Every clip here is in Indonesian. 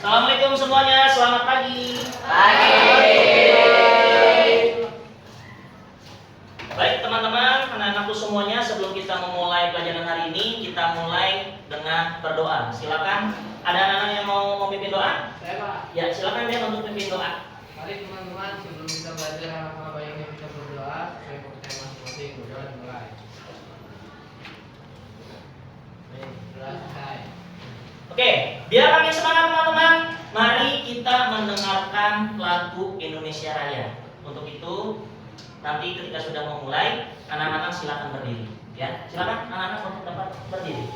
Assalamualaikum semuanya, selamat pagi. Pagi. Baik teman-teman, anak-anakku semuanya, sebelum kita memulai pelajaran hari ini, kita mulai dengan berdoa. Silakan, ada anak-anak yang mau memimpin doa? Saya Pak. Ya, silakan dia untuk memimpin doa. Mari teman-teman, sebelum kita belajar hal-hal baiknya kita berdoa sesuai kepercayaan masing-masing. Berdoa dimulai. Baik, berdoa selesai. Oke, biar makin semangat teman-teman, mari kita mendengarkan lagu Indonesia Raya. Untuk itu, nanti ketika sudah memulai, anak-anak silakan berdiri. Ya, silakan anak-anak untuk dapat berdiri.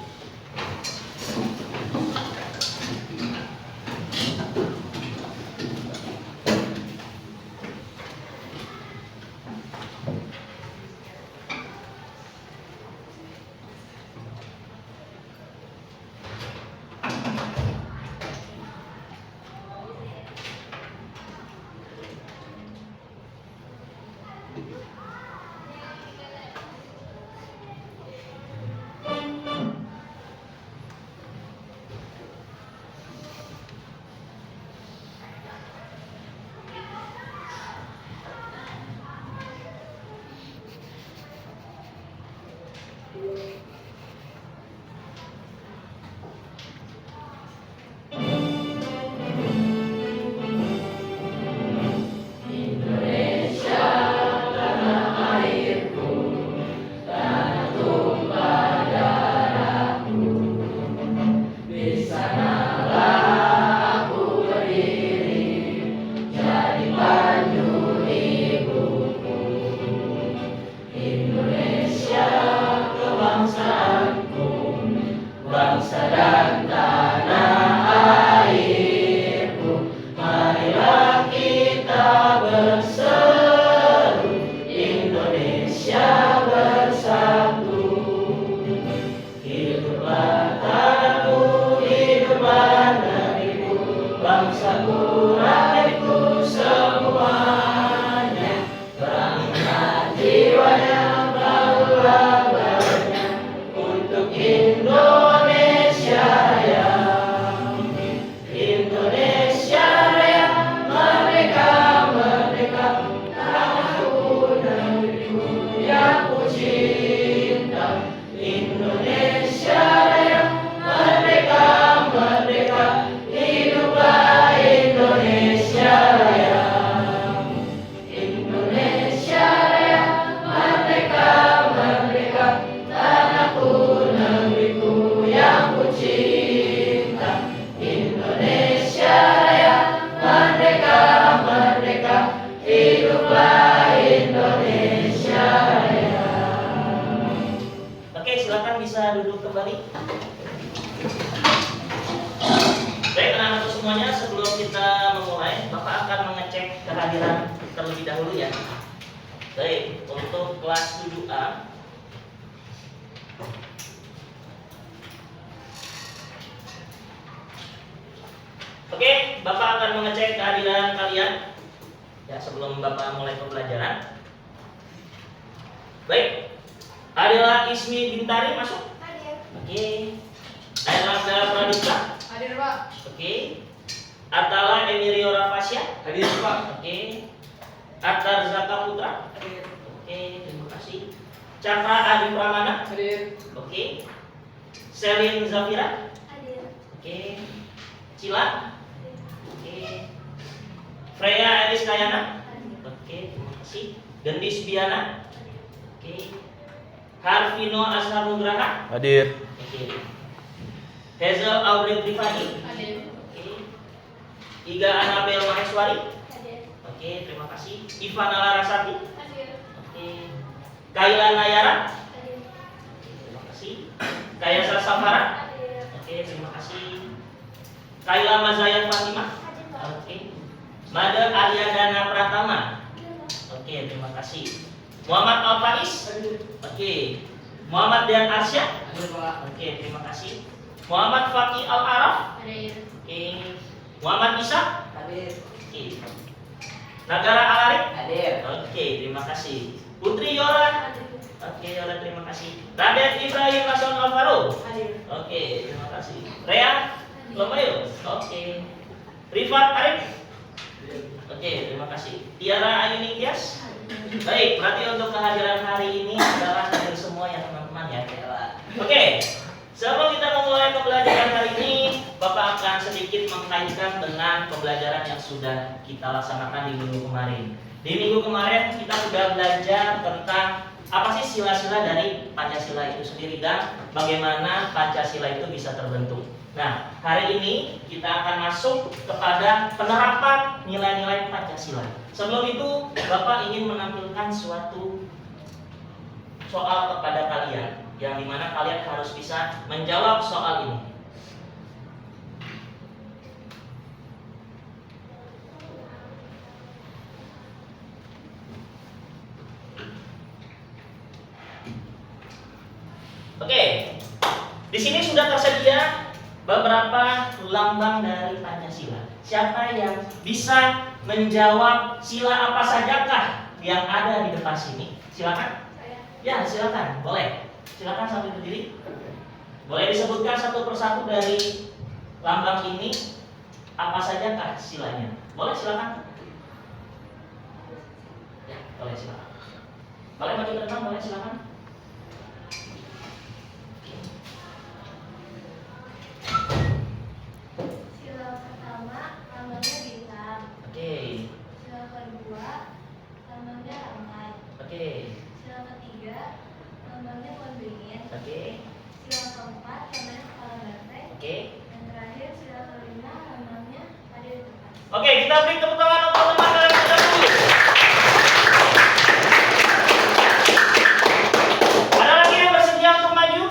Oke, silakan bisa duduk kembali. Baik anak-anak semuanya, sebelum kita memulai, Bapak akan mengecek kehadiran terlebih dahulu ya. Baik, untuk kelas 7A. Oke, Bapak akan mengecek kehadiran kalian ya sebelum Bapak mulai pembelajaran. Baik, adalah Ismi Bintari masuk? Hadir. Oke. Erlangga Pradipta? Hadir Pak. Oke. Atala Emirio Rafasya? Hadir Pak. Oke. Atar Zaka Putra? Hadir. Oke, terima kasih. Cakra Adi Pramana? Hadir. Oke. Selin Zafira? Hadir. Oke. Cila? Oke. Freya Elis Kayana? Hadir. Oke, terima kasih. Gendis Biana? Oke. Harvino Ashar Nugraha? Hadir. Oke. Hazel Audrey Trivani? Hadir. Oke. Iga Anabel Maheswari? Hadir. Oke, terima kasih. Ivana Larasati? Hadir. Oke. Kaila Nayara? Hadir. Terima kasih. Kayasa Samara? Hadir. Oke, terima kasih. Kaila Mazayan Fatimah? Hadir, Pak. Oke. Mada Aryadana Pratama? Oke, terima kasih. Muhammad Alfaris? Hadir. Oke. Muhammad Dian Arsya? Hadir Pak. Oke, terima kasih. Muhammad Fakih Al-Araf? Hadir. Oke. Muhammad Isa? Hadir. Oke. Nagara Alarik? Hadir. Oke, terima kasih. Putri Yola? Hadir. Oke, Yola, terima kasih. Raden Ibrahim Hasan Alvaro? Hadir. Oke, terima kasih. Rea Lomayus? Oke. Rifat Arif. Oke, terima kasih. Tiara Ayuni Tias. Baik, berarti untuk kehadiran hari ini adalah hadir semua ya teman-teman ya. Oke, sebelum kita memulai pembelajaran hari ini, Bapak akan sedikit mengkaitkan dengan pembelajaran yang sudah kita laksanakan di minggu kemarin. Di minggu kemarin kita sudah belajar tentang apa sih sila-sila dari Pancasila itu sendiri dan bagaimana Pancasila itu bisa terbentuk. Nah, hari ini kita akan masuk kepada penerapan nilai-nilai Pancasila. Sebelum itu, Bapak ingin menampilkan suatu soal kepada kalian, yang dimana kalian harus bisa menjawab soal ini. Oke, di sini sudah tersedia beberapa lambang dari Pancasila. Siapa yang bisa menjawab sila apa sajakah yang ada di depan sini? Silakan. Ya, silakan. Boleh. Silakan sambil berdiri. Boleh disebutkan satu persatu dari lambang ini apa sajakah silanya? Boleh, silakan. Ya, boleh silakan. Boleh maju ke depan, boleh silakan. Sila pertama lambangnya bintang. Oke. Sila kedua lambangnya rantai. Oke. Sila ketiga lambangnya pohon beringin. Oke. Sila keempat lambangnya kepala banteng. Oke. Dan terakhir sila kelima lambangnya ada di depan. Oke, kita beri tepuk tangan untuk teman kalian yang sudah lulus. Ada lagi yang bersedia untuk maju?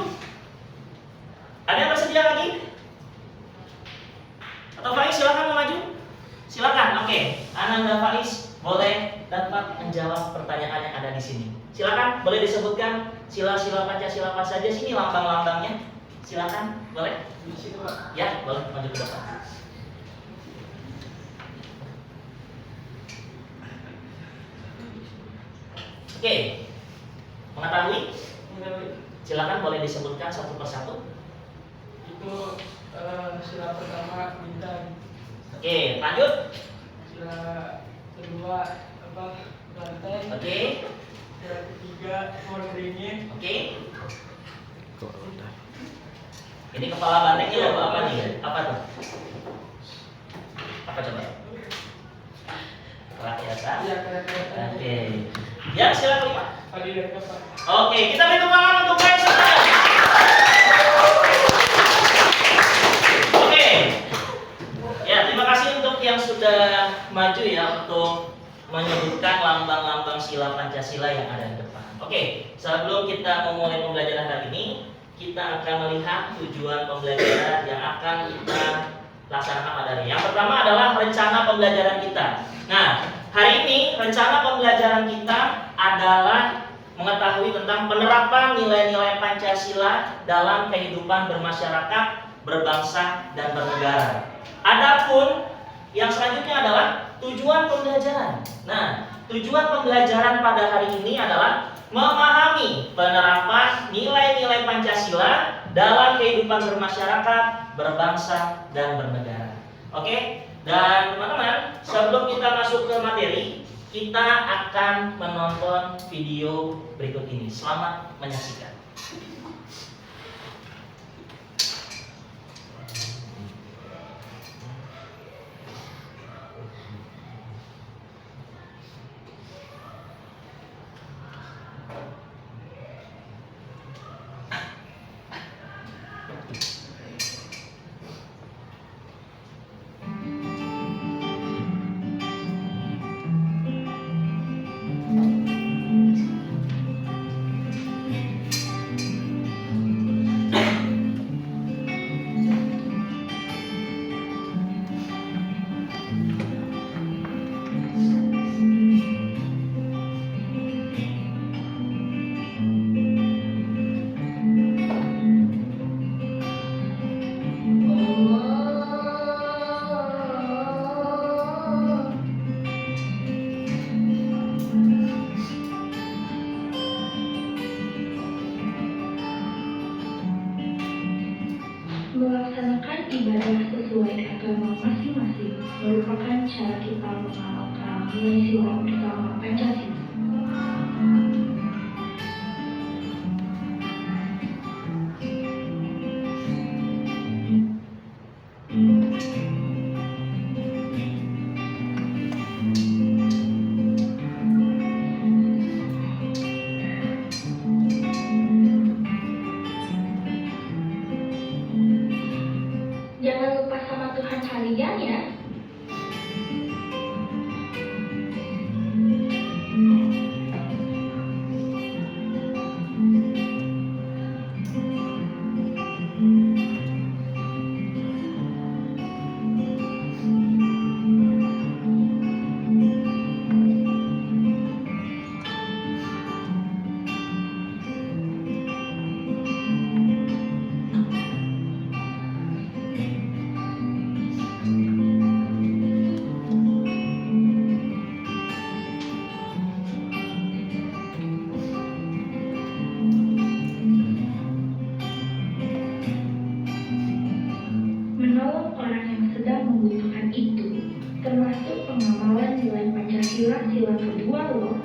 Ada yang bersedia lagi? Atau Faiz silakan mau maju? Silakan. Oke, Ananda Faiz boleh dapat menjawab pertanyaan yang ada di sini. Silakan, boleh disebutkan sila-sila Pancasila apa saja sini lambang-lambangnya. Silakan, boleh? Di situ, Pak. Ya, boleh maju ke depan. Oke, mengetahui? Silakan boleh disebutkan satu persatu. Itu sila pertama bintang, Oke, lanjut. sila kedua apa banteng, Oke, sila ketiga pohon beringin, oke. Ini kepala bantengnya logo apa nih? Apa tuh? Apa coba? Rakyat. ya kira-kira. Oke. Ya, silakan Pak. Tadi dari apa? Oke, kita beri tepuk tangan untuk Pak Saudara. Oke. Ya, terima kasih untuk yang sudah maju ya untuk menyebutkan lambang-lambang sila Pancasila yang ada di depan. Oke, sebelum kita memulai pembelajaran hari ini, kita akan melihat tujuan pembelajaran yang akan kita laksanakan pada hari ini. Yang pertama adalah rencana pembelajaran kita. Nah, hari ini rencana pembelajaran kita adalah mengetahui tentang penerapan nilai-nilai Pancasila dalam kehidupan bermasyarakat, berbangsa, dan bernegara. Adapun yang selanjutnya adalah tujuan pembelajaran. Nah, tujuan pembelajaran pada hari ini adalah memahami penerapan nilai-nilai Pancasila dalam kehidupan bermasyarakat, berbangsa, dan bernegara. Oke? Dan teman-teman, sebelum kita masuk ke materi, kita akan menonton video berikut ini. Selamat menyaksikan. merupakan cara kita mengamalkan nilai-nilai utama Pancasila. Jangan lupa sama Tuhan kalian ya. Menolong orang yang sedang membutuhkan itu, termasuk pengamalan nilai Pancasila sila kedua loh.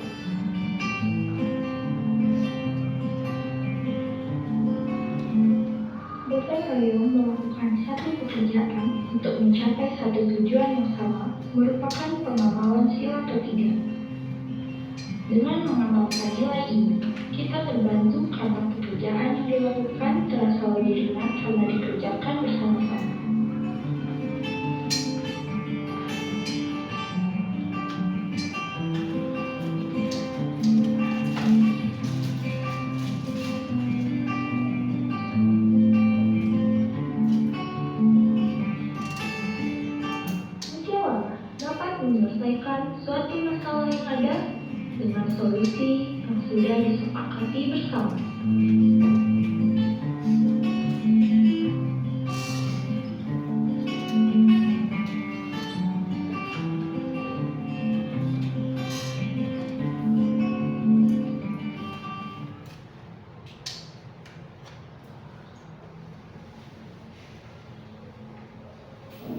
Gotong royong melakukan satu pekerjaan untuk mencapai satu tujuan yang sama merupakan pengamalan sila ketiga. Dengan mengamalkan nilai ini, kita terbantu karena pekerjaan yang dilakukan terasa lebih ringan karena dikerjakan bersama-sama. Musyawarah dapat menyelesaikan suatu masalah yang ada dengan solusi yang sudah disepakati bersama.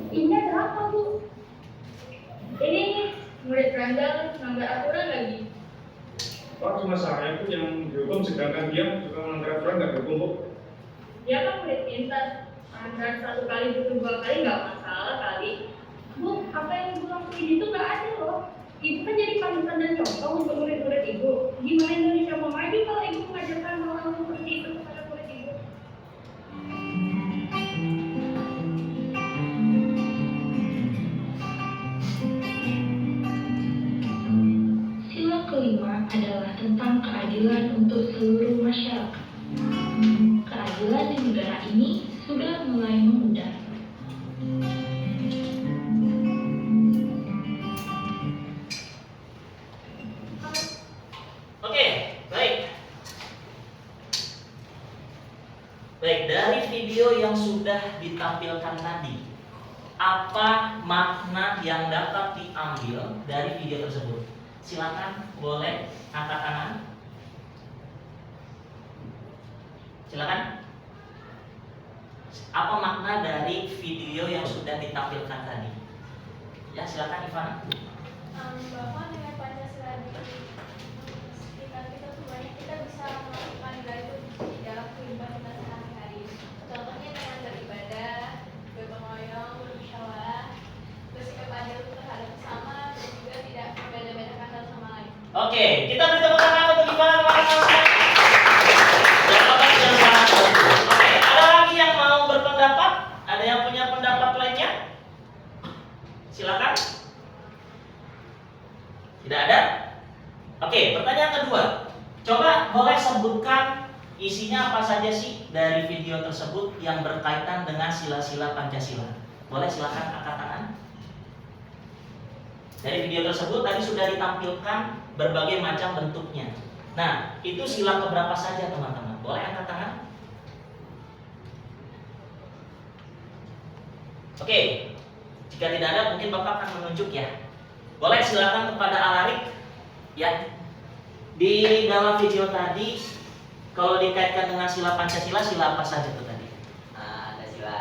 Ini ada apa, Bu? Ini murid randal nambah aturan lagi. Pak, cuma saya itu yang dihukum, sedangkan dia juga melanggar aturan nggak dihukum, Bu. Dia kan murid pintar. Anggaran satu kali butuh 2 kali nggak masalah kali. Bu, apa yang Ibu lakuin itu nggak ada loh. Ibu kan jadi panutan dan contoh untuk murid-murid Ibu. Gimana Indonesia mau maju kalau Ibu mengajarkan hal-hal seperti itu kepada murid Ibu? Sila kelima adalah tentang keadilan untuk seluruh masyarakat. Keadilan di negara ini sudah mulai memudar. Oke, baik. Baik, dari video yang sudah ditampilkan tadi, apa makna yang dapat diambil dari video tersebut? Silakan, boleh angkat tangan. Silakan. Apa makna dari video yang sudah ditampilkan tadi? Ya, silakan Ivana. Bahwa dengan Pancasila di sekitar kita semuanya kita bisa melakukan nilai itu di dalam kehidupan kita sehari-hari. Contohnya dengan beribadah, gotong royong, bermusyawarah, bersikap adil terhadap sesama, dan juga tidak membeda-bedakan satu sama lain. Oke, kita beri tepuk tangan untuk Ivana. Jawaban yang sangat bagus. Oke, ada lagi yang mau berpendapat? Ada yang punya pendapat lainnya? Silakan. Tidak ada? Oke, pertanyaan kedua. Coba boleh sebutkan isinya apa saja sih dari video tersebut yang berkaitan dengan sila-sila Pancasila. Boleh silakan angkat tangan. Dari video tersebut tadi sudah ditampilkan berbagai macam bentuknya. Nah, itu sila keberapa saja teman-teman? Boleh angkat tangan? Oke, jika tidak ada mungkin Bapak akan menunjuk ya. Boleh silakan kepada Alarik ya. Di dalam video tadi kalau dikaitkan dengan sila Pancasila, sila apa saja tuh tadi? Ada sila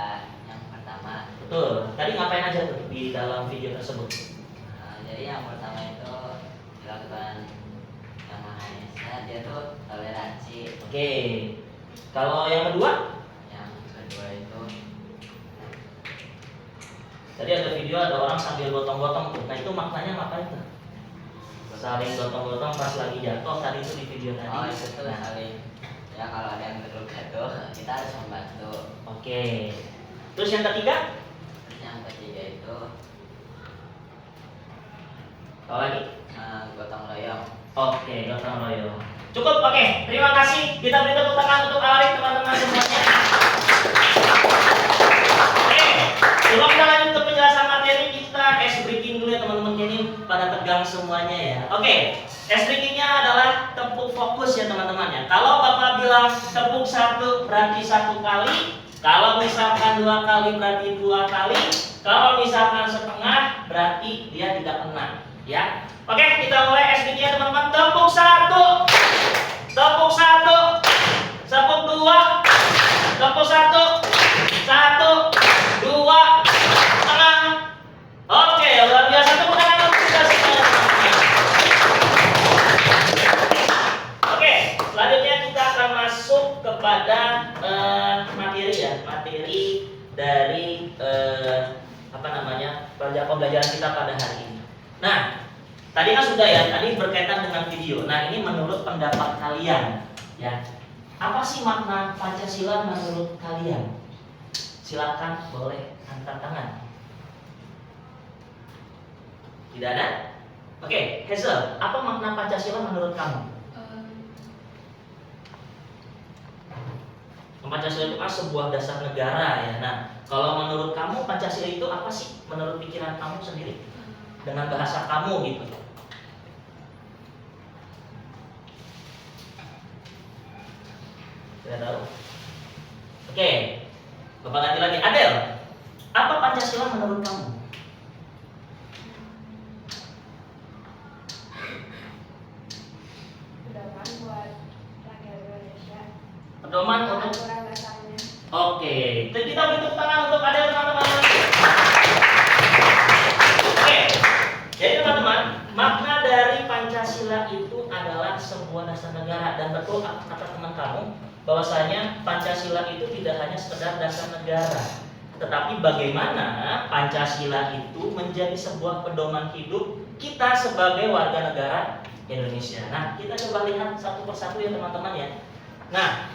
yang pertama Betul. Tadi ngapain aja tuh di dalam video tersebut? Jadi yang pertama itu dilakukan yang Maha Esa, dia tuh toleransi. Oke. Kalau yang kedua? Yang kedua itu Tadi ada video ada orang sambil gotong-gotong tuh. Nah itu maknanya ngapain tuh? Saling gotong-gotong pas lagi jatuh tadi itu di video tadi. oh itu tuh Nah, saling ya kalau ada yang terluka tuh kita harus membantu. oke. Terus yang ketiga? Terus yang ketiga itu Apa lagi? gotong royong. Oke, gotong royong. Cukup, oke. Terima kasih. Kita beri tepuk tangan untuk Arif teman-teman semuanya. Oke, sebelum kita lanjut ke penjelasan materi, kita ice breaking dulu ya teman-teman. Jadi pada tegang semuanya ya. Oke, ice breakingnya adalah tepuk fokus ya teman-teman ya. Kalau Bapak bilang tepuk 1 berarti 1 kali. Kalau misalkan 2 kali berarti 2 kali. Kalau misalkan setengah berarti dia tidak kena ya. Oke, kita mulai SBK teman-teman. Tepuk 1, tepuk 1, tepuk 2, tepuk 1, 1, 2, setengah. Oke, luar biasa. Tepuk tangan untuk kita semuanya. Oke, selanjutnya kita akan masuk kepada materi ya, materi dari pembelajaran kita pada hari ini. Nah, tadi kan sudah ya, tadi berkaitan dengan video. Nah, ini menurut pendapat kalian ya. Apa sih makna Pancasila menurut kalian? Silakan boleh angkat tangan. Tidak ada? Oke, Hazel, apa makna Pancasila menurut kamu? Pancasila itu kan sebuah dasar negara ya. Nah, kalau menurut kamu Pancasila itu apa sih menurut pikiran kamu sendiri? Dengan bahasa kamu gitu. Tidak tahu. Oke, Bapak ganti lagi. Adel, apa Pancasila menurut kamu? Pedoman buat rakyat Indonesia. Pedoman untuk Aturan dasarnya. Oke, jadi kita beri tepuk tangan untuk Adel teman-teman. Oke, jadi teman-teman, makna dari Pancasila itu adalah sebuah dasar negara dan betul kata teman kamu bahwasanya Pancasila itu tidak hanya sekedar dasar negara, tetapi bagaimana Pancasila itu menjadi sebuah pedoman hidup kita sebagai warga negara Indonesia. Nah, kita coba lihat satu persatu ya teman-teman ya. Nah,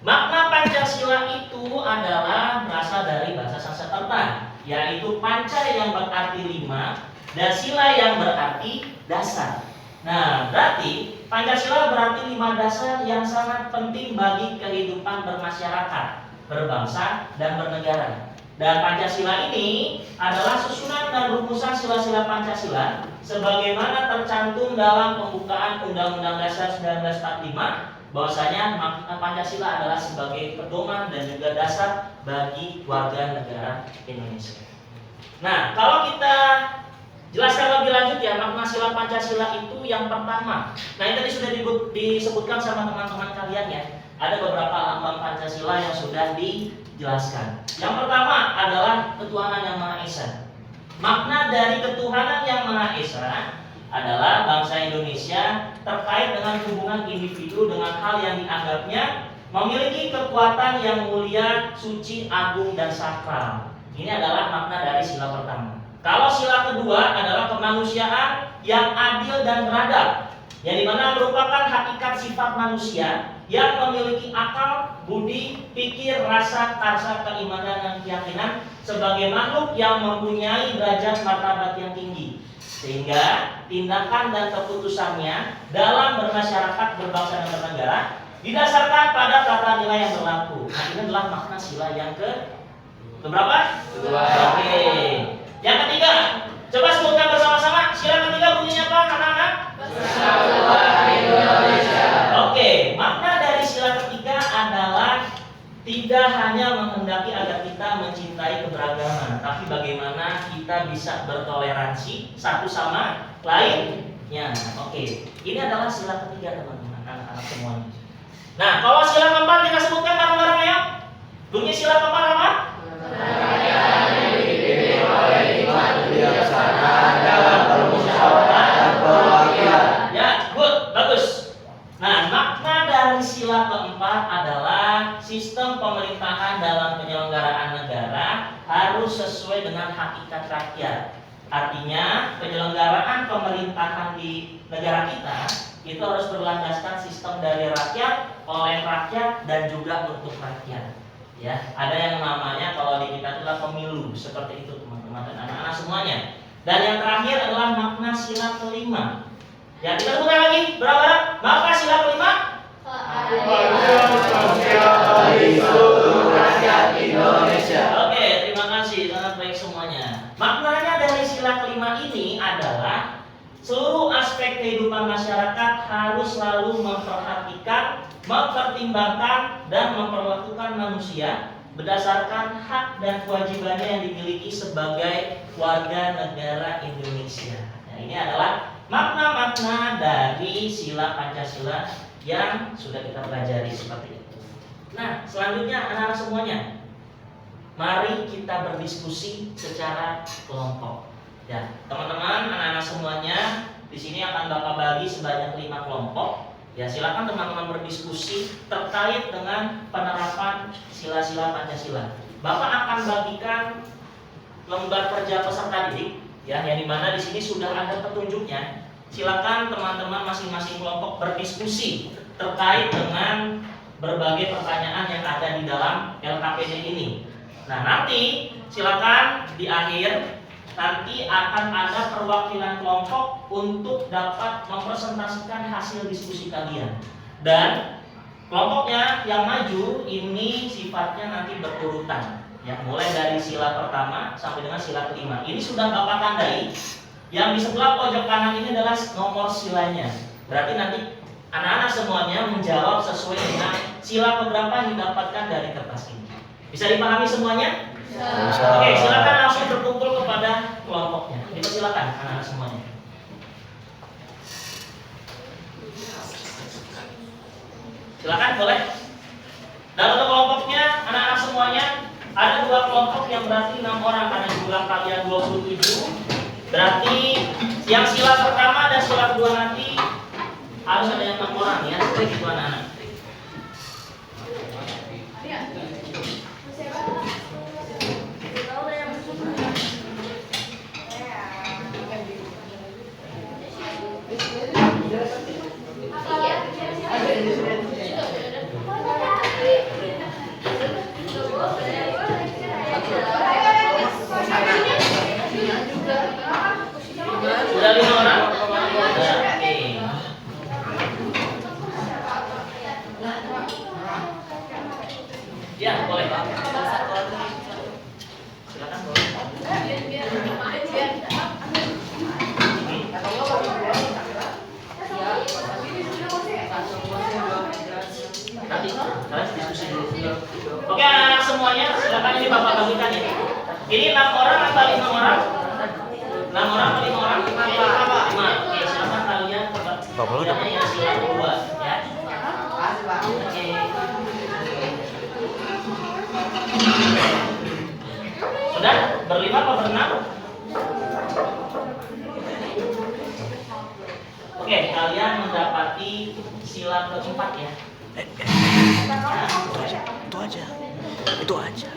makna Pancasila itu adalah berasal dari bahasa Sanskerta, yaitu panca yang berarti 5 dan sila yang berarti dasar. Nah, berarti Pancasila berarti 5 dasar yang sangat penting bagi kehidupan bermasyarakat, berbangsa, dan bernegara. Dan Pancasila ini adalah susunan dan rumusan sila-sila Pancasila sebagaimana tercantum dalam pembukaan Undang-Undang Dasar 1945. Bahwasanya makna Pancasila adalah sebagai pedoman dan juga dasar bagi warga negara Indonesia. Nah, kalau kita jelaskan lebih lanjut ya, makna sila Pancasila itu yang pertama. Nah, ini tadi sudah disebutkan sama teman-teman kalian ya. Ada beberapa lambang Pancasila yang sudah dijelaskan. Yang pertama adalah ketuhanan yang Maha Esa. Makna dari ketuhanan yang Maha Esa adalah bangsa Indonesia terkait dengan hubungan individu dengan hal yang dianggapnya memiliki kekuatan yang mulia, suci, agung, dan sakral. Ini adalah makna dari sila pertama. Kalau sila kedua adalah kemanusiaan yang adil dan beradab, yang dimana merupakan hakikat sifat manusia yang memiliki akal, budi, pikir, rasa, karsa, keimanan, dan keyakinan sebagai makhluk yang mempunyai derajat martabat yang tinggi. Sehingga tindakan dan keputusannya dalam bermasyarakat, berbangsa, dan bernegara didasarkan pada tata nilai yang berlaku. Nah, ini adalah makna sila yang keberapa? Kedua. Oke. Yang ketiga, coba sebutkan bersama-sama. Sila ketiga bunyinya apa, anak-anak? Persatuan Indonesia. Oke, makna dari sila ketiga adalah tidak hanya menghendaki agar kita mencintai keberagaman, tapi bagaimana kita bisa bertoleransi satu sama lainnya. Oke, ini adalah sila ketiga teman-teman, anak-anak semuanya. Nah, kalau sila keempat kita sebutkan bareng-bareng ya. Bunyi sila keempat apa? sesuai dengan hakikat rakyat. Artinya penyelenggaraan pemerintahan di negara kita itu harus berlandaskan sistem dari rakyat, oleh rakyat, dan juga untuk rakyat. Ya, ada yang namanya kalau di kita adalah pemilu, seperti itu teman-teman dan anak-anak semuanya. Dan yang terakhir adalah makna sila kelima. Ya, kita sebutkan lagi berapa? Makna sila kelima. Oke, terima kasih, sangat baik semuanya. Maknanya dari sila kelima ini adalah seluruh aspek kehidupan masyarakat harus selalu memperhatikan, mempertimbangkan, dan memperlakukan manusia berdasarkan hak dan kewajibannya yang dimiliki sebagai warga negara Indonesia. Nah, ini adalah makna-makna dari sila Pancasila yang sudah kita pelajari seperti itu. Nah, selanjutnya anak-anak semuanya, mari kita berdiskusi secara kelompok. Ya, teman-teman, anak-anak semuanya, di sini akan Bapak bagi sebanyak 5 kelompok. Ya, silakan teman-teman berdiskusi terkait dengan penerapan sila-sila Pancasila. Bapak akan bagikan lembar kerja peserta didik, ya, yang dimana di sini sudah ada petunjuknya. Silakan teman-teman masing-masing kelompok berdiskusi terkait dengan berbagai pertanyaan yang ada di dalam LKPD ini. Nah, nanti silakan di akhir nanti akan ada perwakilan kelompok untuk dapat mempresentasikan hasil diskusi kalian. Dan kelompoknya yang maju ini sifatnya nanti berurutan. Ya, mulai dari sila pertama sampai dengan sila kelima. Ini sudah Bapak tandai. Yang di sebelah pojok kanan ini adalah nomor silanya. Berarti nanti anak-anak semuanya menjawab sesuai dengan sila keberapa yang didapatkan dari kertas ini. Bisa dipahami semuanya? Bisa. Oke, silakan langsung berkumpul kepada kelompoknya. Dipersilakan anak-anak semuanya. Silakan, boleh. Dan untuk kelompoknya, anak-anak semuanya ada 2 kelompok yang berarti 6 orang karena jumlah kalian 27. Berarti yang sila pertama dan sila kedua nanti harus ada yang 6 orang ya, seperti itu anak-anak. Sudah 5 orang? Oke. Ya, boleh. Silakan, boleh. Nanti kalian diskusi dulu. Oke, anak-anak semuanya, silakan ini Bapak bagikan ya. Ini 6 orang atau 5 orang? 6 orang atau 5 orang? 5. Oke, silakan kalian kiranya yang sila kedua ya. Oke. Sudah berlima atau berenam? Oke, kalian mendapati sila keempat ya. Itu aja.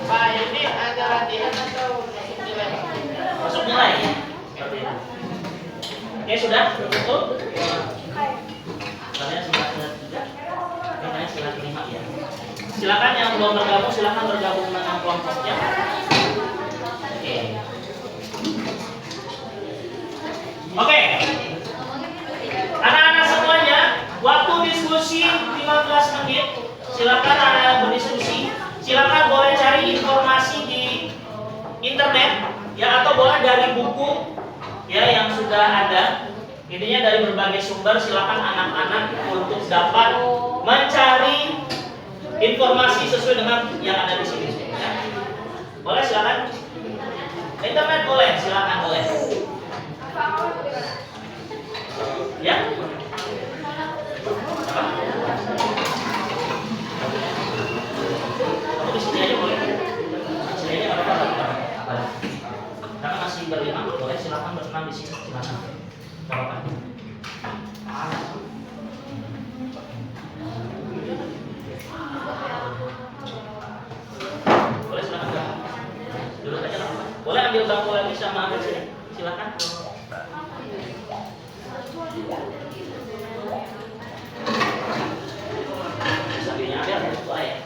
Pak, ini ada latihan atau masuk nilai? Masuk nilai ya. Seperti itu. Oke, sudah cukup. Kalian sila ketiga, kalian sila kelima ya. Silakan yang belum bergabung silakan bergabung dengan kelompoknya. Oke. Oke. Anak-anak semuanya, waktu diskusi 15 menit. Silakan anak berdiskusi. Silakan boleh cari informasi di internet ya, atau boleh dari buku ya yang sudah ada. Intinya dari berbagai sumber. Silakan anak-anak untuk dapat mencari informasi sesuai dengan yang ada di sini ya. Boleh silakan. Internet boleh, silakan boleh. Ya. Apa? Di sini aja boleh. Di sini aja nggak apa-apa. Karena masih berlima, boleh silakan berenam di sini, silakan. Nggak apa-apa. Boleh Boleh ambil bangku lagi sama ambil sini, silakan. Sampingnya ambil itu ayah.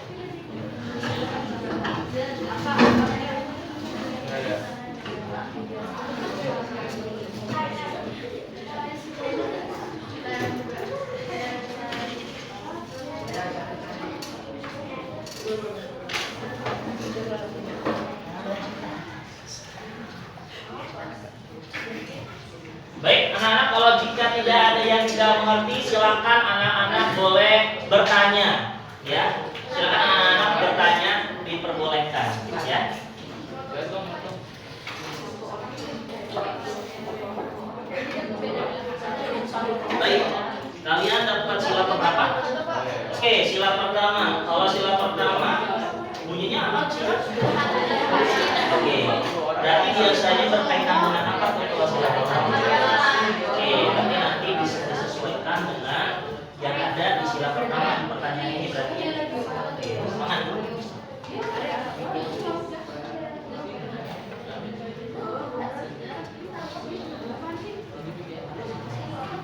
Baik, anak-anak, kalau jika tidak ada yang tidak mengerti, silakan anak-anak boleh bertanya, ya. Silakan anak-anak bertanya, diperbolehkan, ya. Baik, kalian dapat sila berapa? Oke, sila pertama. Kalau sila pertama bunyinya apa sila? Oke, berarti biasanya berkaitan dengan apa tuh kalau sila pertama? Oke, berarti nanti bisa disesuaikan dengan yang ada di sila pertama. Pertanyaan ini berarti. Oke, semangat.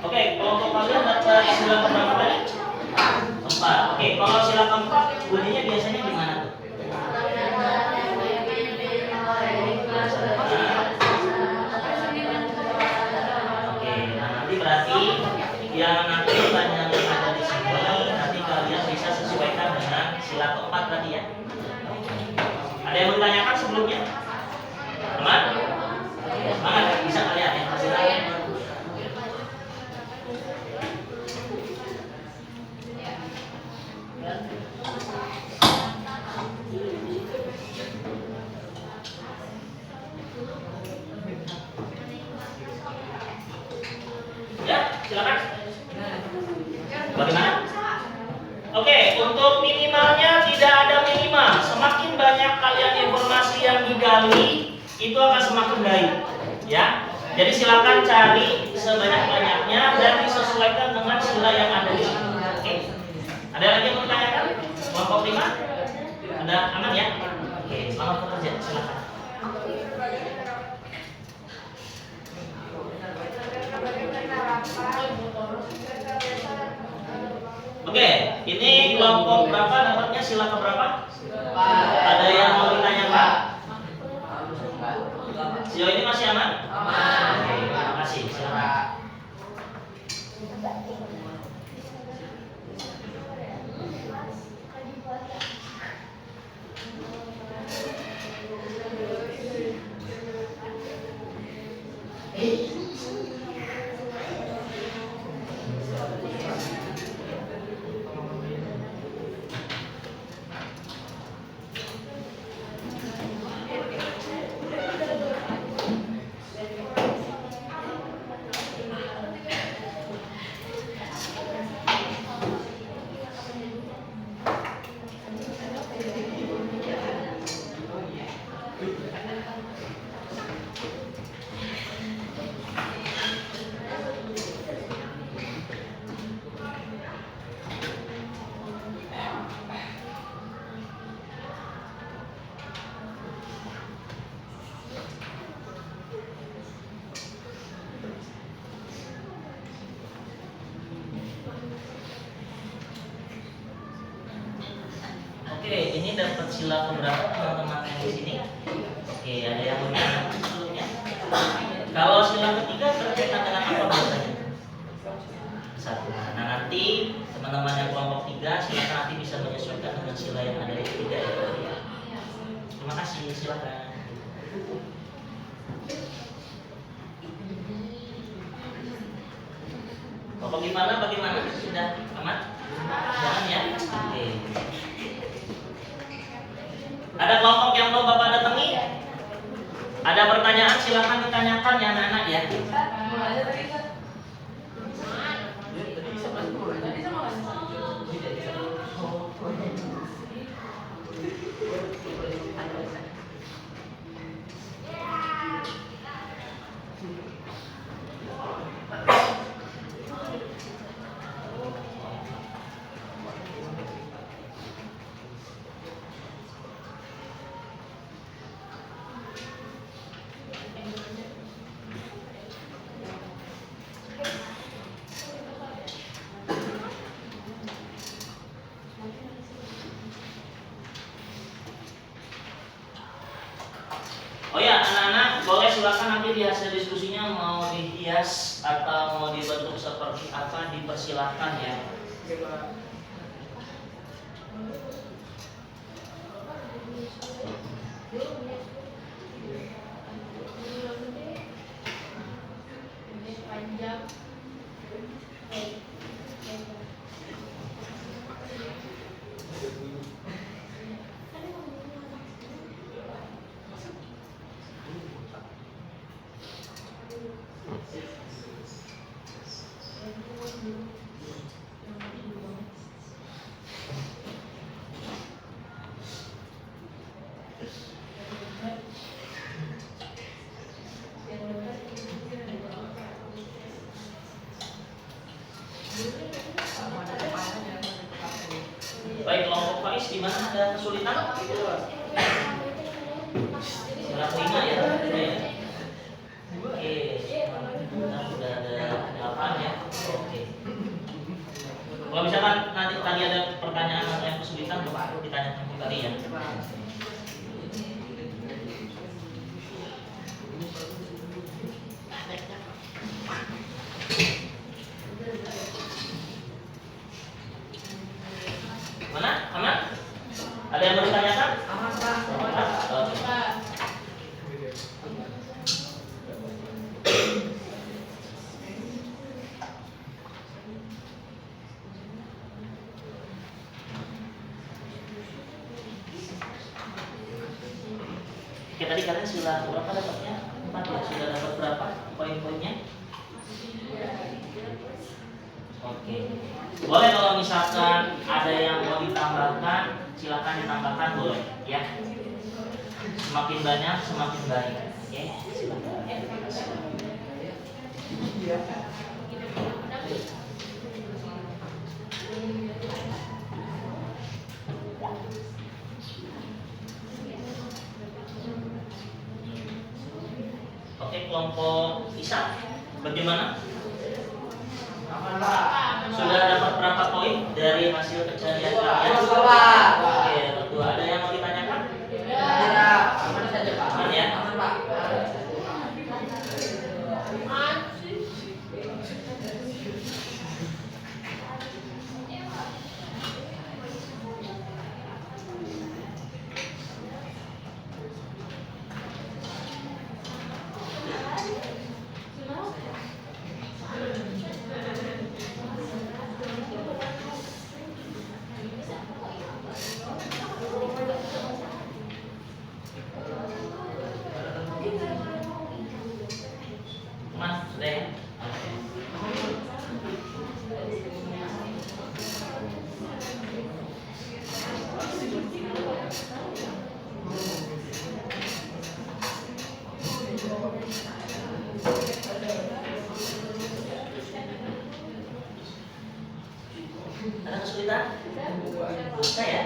Oke, kelompok kalian dapat sila pertama tadi? 4. Oke, kalau sila keempat bunyinya biasanya gimana tuh? Oke, nah nanti berarti yang nanti banyak yang ada di sini, nanti kalian bisa sesuaikan dengan sila keempat tadi ya. Ada yang bertanyakan sebelumnya? Teman? Semangat, bisa kalian ya? Silakan. Ya, silakan. Bagaimana? Oke, untuk minimalnya tidak ada minimal. Semakin banyak kalian informasi yang digali, itu akan semakin baik. Ya, jadi silakan cari sebanyak-banyaknya dan disesuaikan dengan sila yang ada di sini. Oke. Ada lagi yang mau ditanyakan? Kelompok 5? Ada aman ya? Oke, selamat bekerja. Silakan. Oke, ini kelompok berapa dapatnya sila keberapa? Ada yang mau ditanyakan? Sejauh ini masih aman? Oke, terima kasih. Silakan. Oke, ini dapat sila keberapa teman-teman yang di sini? Oke, ada yang mau ditanyakan sebelumnya? Kalau sila ketiga berkaitan dengan apa biasanya? 1. Nah, nanti teman-teman yang kelompok 3 silakan nanti bisa menyesuaikan dengan sila yang ada di 3 ya. Terima kasih, silakan. Kelompok gimana? Bagaimana? Sudah aman? Jangan ya? Oke. Ada kelompok yang mau Bapak datangi? Ada pertanyaan silakan ditanyakan ya anak-anak ya. Oh ya, anak-anak boleh silakan nanti di hasil diskusinya mau dihias atau mau dibentuk seperti apa dipersilakan ya. Oke, Pak. Panjang. Baik, kelompok Faiz di mana ada kesulitan? Surat 5 ya. Oke. Nah, sudah ada 8 ya. Oke. Kalau misalkan nanti tadi ada pertanyaan atau yang kesulitan, coba ditanyakan kembali ya. Mana? Aman? Ada yang mau ditanyakan? Aman, Pak. Oke. Oke, tadi kalian sila berapa dapatnya? 4 ya? Sudah dapat berapa poin-poinnya? Oke. Boleh kalau misalkan ada yang mau ditambahkan, silakan ditambahkan boleh ya. Semakin banyak semakin baik. Oke, silakan. Oke, kelompok Isa, bagaimana? Sudah dapat berapa poin dari hasil pencarian kalian? Oke, berdua. Ada yang mau ditanyakan? Aman saja, Pak. Aman ya? Aman, Pak. Mas, sudah ya? Ada kesulitan? Bisa ya?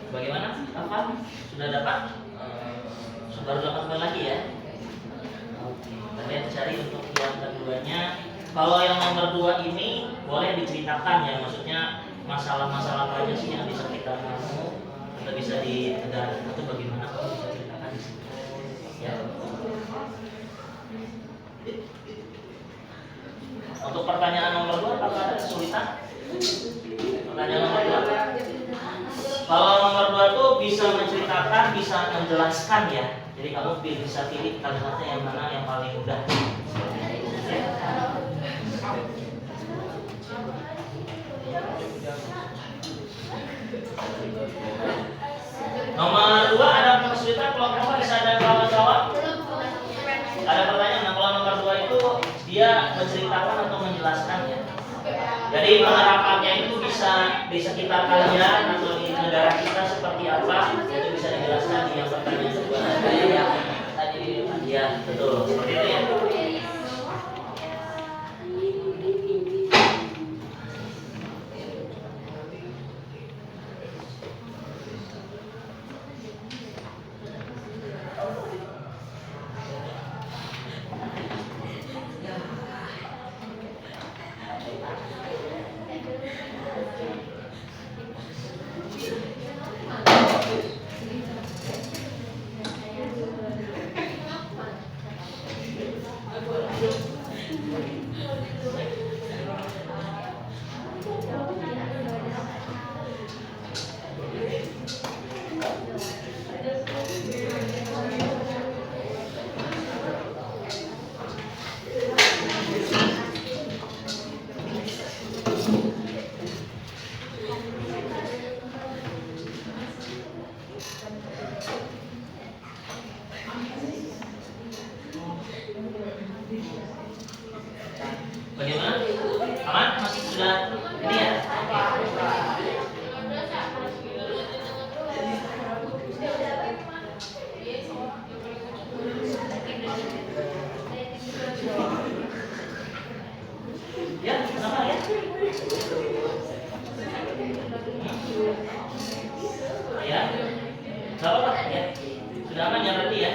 Bagaimana? Apa? Sudah dapat? Baru dapat kembali lagi ya? Oke, kalian cari untuk yang keduanya. Kalau yang nomor 2 ini boleh diceritakan ya, maksudnya masalah-masalah apa aja sih yang bisa kita mau atau bisa ditegakkan atau bagaimana, kalau bisa ceritakan di sini. Ya. Untuk pertanyaan nomor 2, apakah ada kesulitan? Pertanyaan nomor 2. Kalau nomor 2 tuh bisa menceritakan, bisa menjelaskan ya. Jadi kamu bisa pilih kalimatnya yang mana yang paling mudah. Ya. Nomor 2 ada kesulitan kelompok bisa ada kawan-kawan? Ada pertanyaan. Nah, kalau nomor 2 itu dia menceritakan atau menjelaskan ya. Jadi penerapannya itu bisa di sekitar kalian atau di negara kita seperti apa, itu bisa dijelaskan di yang pertanyaan kedua. Kayak yang tadi di depan. Iya, betul. Seperti itu ya. Bagaimana? Aman? Masih sudah ini ya? Ya, kenapa ya? Ya, nggak apa-apa ya. Sudah aman ya berarti ya?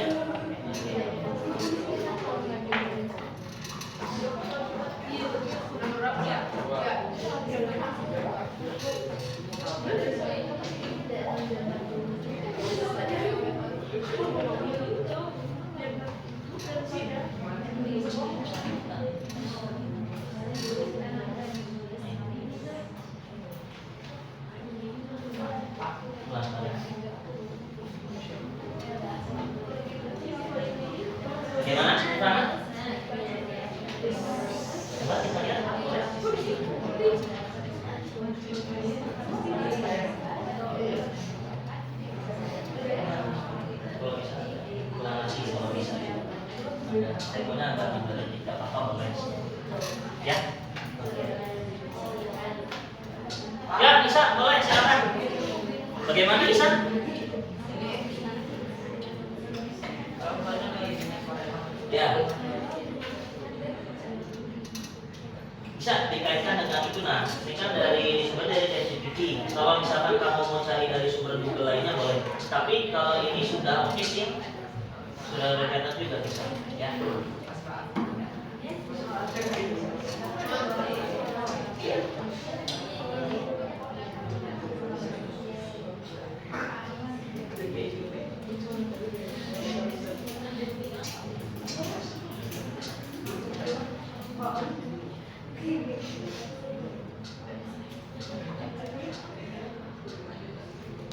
Bagaimana? Sama? Coba kita lihat. Kalau bisa, kurang lagi kalau bisa. Teleponnya agak dibeli, tidak apa-apa boleh. Ya. Ya bisa, boleh silakan. Bagaimana bisa? Ya. Bisa dikaitkan dengan itu. Nah, ini kan dari sumber dari ChatGPT. Kalau misalkan kamu mau cari dari sumber Google lainnya boleh. Tapi kalau ini sudah oke sih, sudah berkaitan juga bisa. Ya.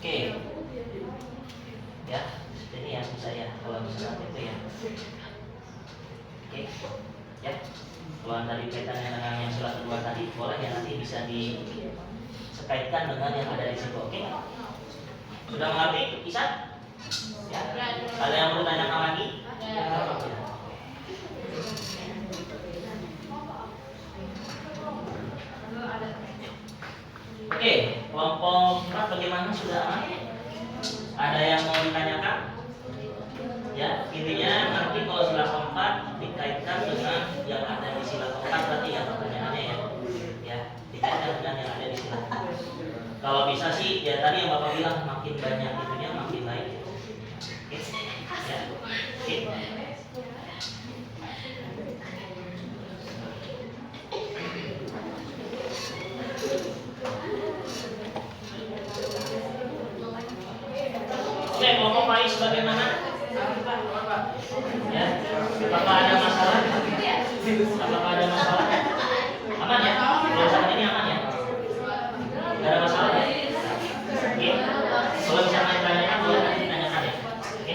Oke, ya, ini ya bisa ya kalau misalnya itu ya. Oke, ya. Kalau tadi kaitannya dengan yang surat kedua tadi, boleh ya nanti bisa dikaitkan dengan yang ada di situ. Oke, sudah mengerti, bisa? Ya. Ada yang perlu tanyakan lagi? Oke, kelompok 4 bagaimana, sudah aman? Ada yang mau ditanyakan? Ya, intinya nanti kalau sila keempat dikaitkan dengan yang ada di sila keempat berarti ya pertanyaannya ya. Ya, dikaitkan dengan yang ada di sila keempat. Kalau bisa sih, ya tadi yang Bapak bilang makin banyak itunya makin baik. Oke. Ya. Oke. Oke, kelompok Pais bagaimana? Ya, apakah ada masalah? Apakah ada masalah? Aman ya? Kalau saat ini aman ya? Tidak ada masalah ya? Oke. Kalau misalkan ditanyakan, boleh nanti ditanyakan ya. Oke.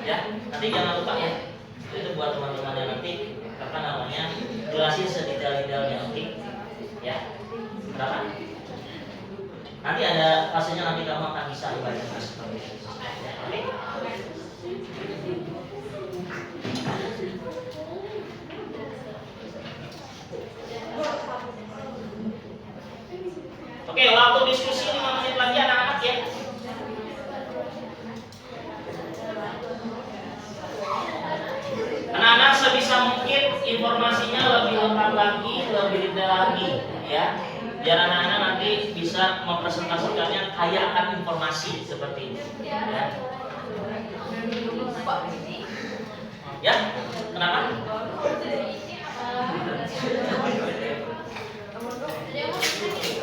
Ya, nanti jangan lupa ya. Itu buat teman-teman yang nanti apa namanya jelasin sedetail-detailnya, oke? Ya, kenapa? Nanti ada fasenya nanti kamu akan bisa membaca seperti itu. Ya, oke? Oke, waktu diskusi 5 menit lagi anak-anak ya. Anak-anak sebisa mungkin informasinya lebih lengkap lagi, lebih detail lagi, ya. Biar anak-anak nanti bisa mempresentasikannya kaya akan informasi seperti ini. Ya. Ya, kenapa?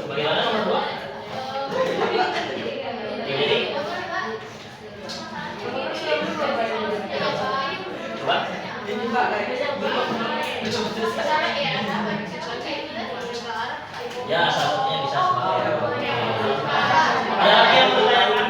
Bagaimana nomor 2? Jadi, coba. Ya, satunya bisa sebagai. Ada lagi yang bertanya?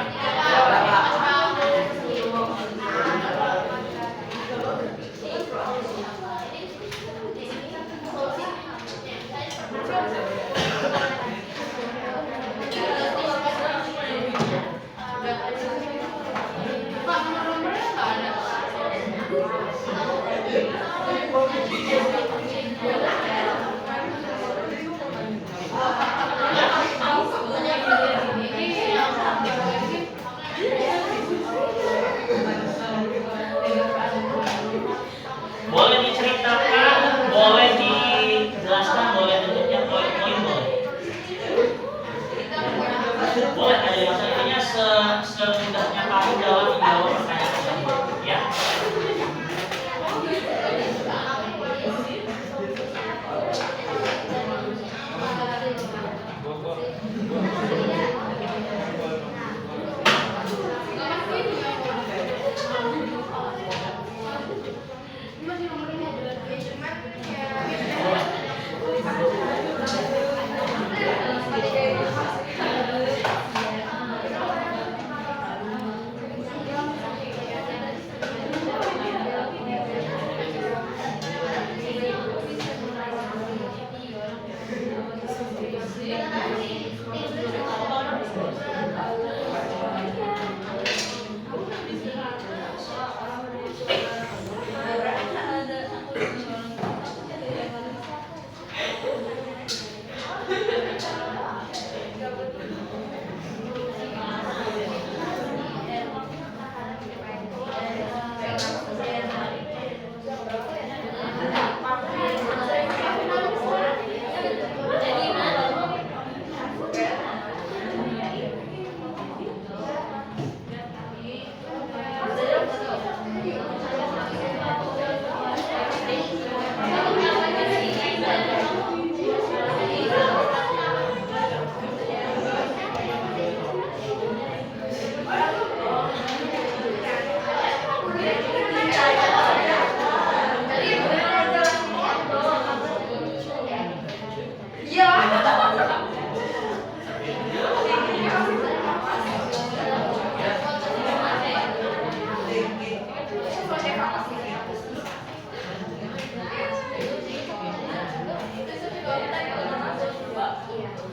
semudahnya kamu dalam menjawab pertanyaan tersebut, ya.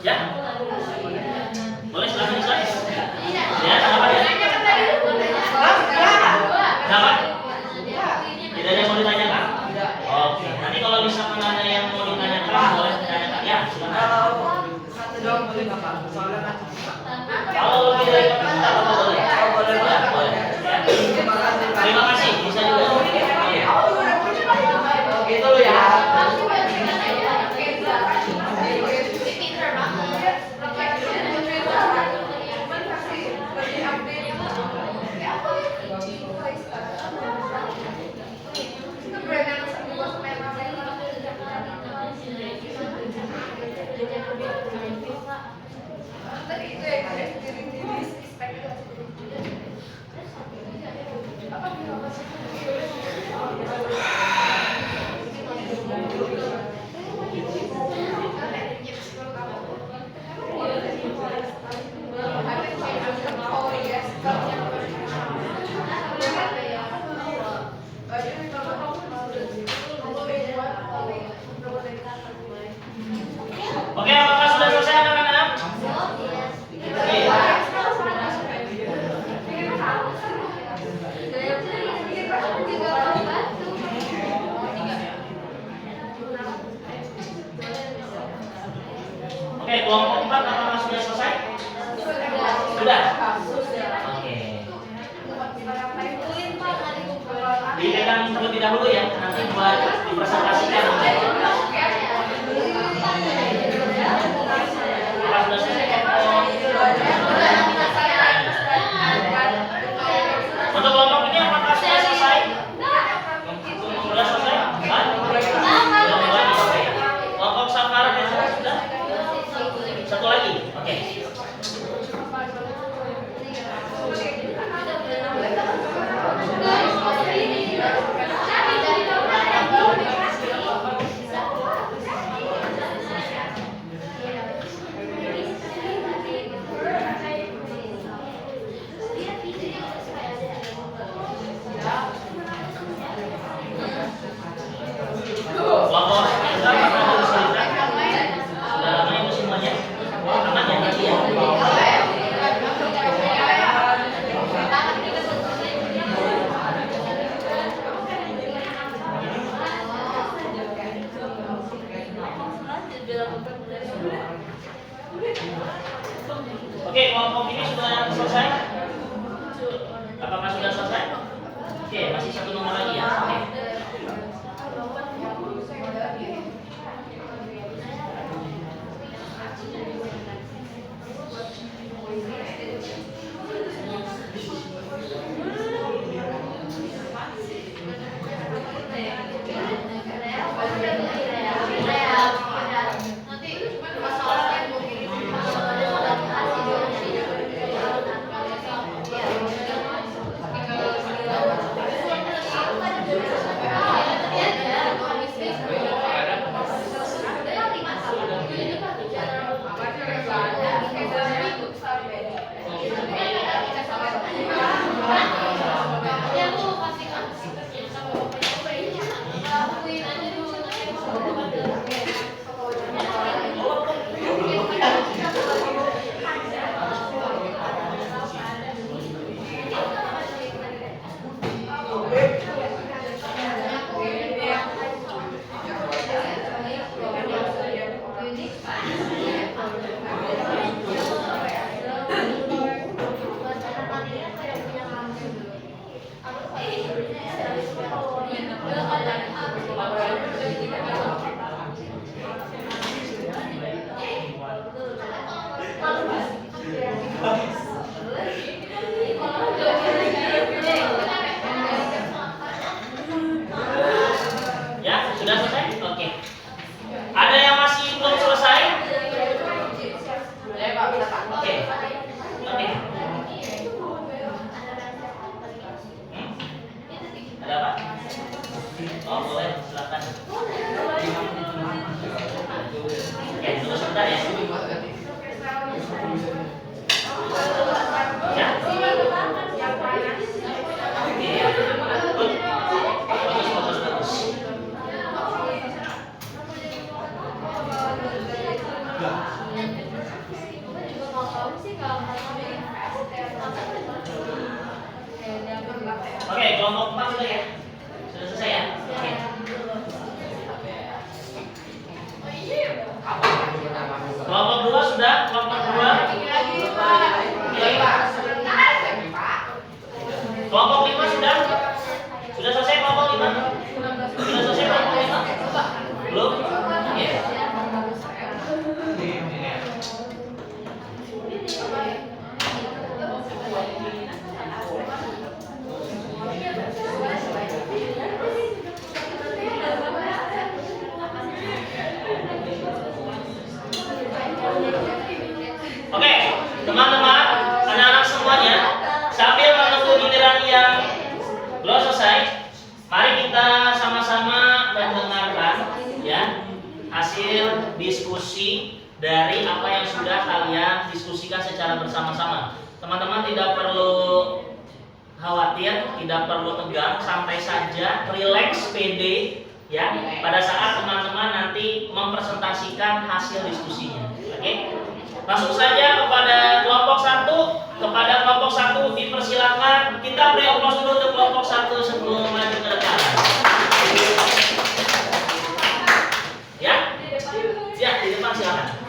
Ya, boleh silakan diselesai. Ya, apa ya? Kenapa? Tidak ada yang mau ditanyakan? Oke, nanti kalau misalkan ada yang mau ditanyakan, boleh ditanyakan. Ya, silakan. Satu doang boleh Bapak, soalnya kan Kalau lebih dari pertanyaan, apa boleh? Boleh, boleh. Ya. Terima kasih, bisa juga. Iya. gitu loh ya. Oke, apakah sudah selesai anak-anak? Oke. Oke, kelompok 4 apakah sudah selesai? Sudah. Oke. Dipegang terlebih dahulu ya, nanti buat dipresentasikan. Apakah sudah selesai kelompok? Untuk kelompok ini apakah sudah selesai? Sudah selesai? Hah? Sudah mulai? Oke. Kelompok Safar dan sudah? Satu lagi? Oke. kelompok 4 sudah ya? Sudah selesai ya? Oke. Kelompok 2 sudah? Kelompok 2? Kelompok 5 sudah? Sudah selesai kelompok 5? Sudah selesai kelompok 5? Belum? Oke. Oke, teman-teman, anak-anak semuanya, sambil menunggu giliran yang belum selesai, mari kita sama-sama mendengarkan ya hasil diskusi dari apa yang sudah kalian diskusikan secara bersama-sama. Teman-teman tidak perlu khawatir, tidak perlu tegang, santai saja, relax, pede ya. Pada saat teman-teman nanti mempresentasikan hasil diskusinya. Oke? Langsung saja kepada kelompok 1. Kepada kelompok 1 dipersilakan. Kita beri aplaus dulu untuk kelompok 1 sebelum maju ke depan. Ya? Ya, di depan silakan.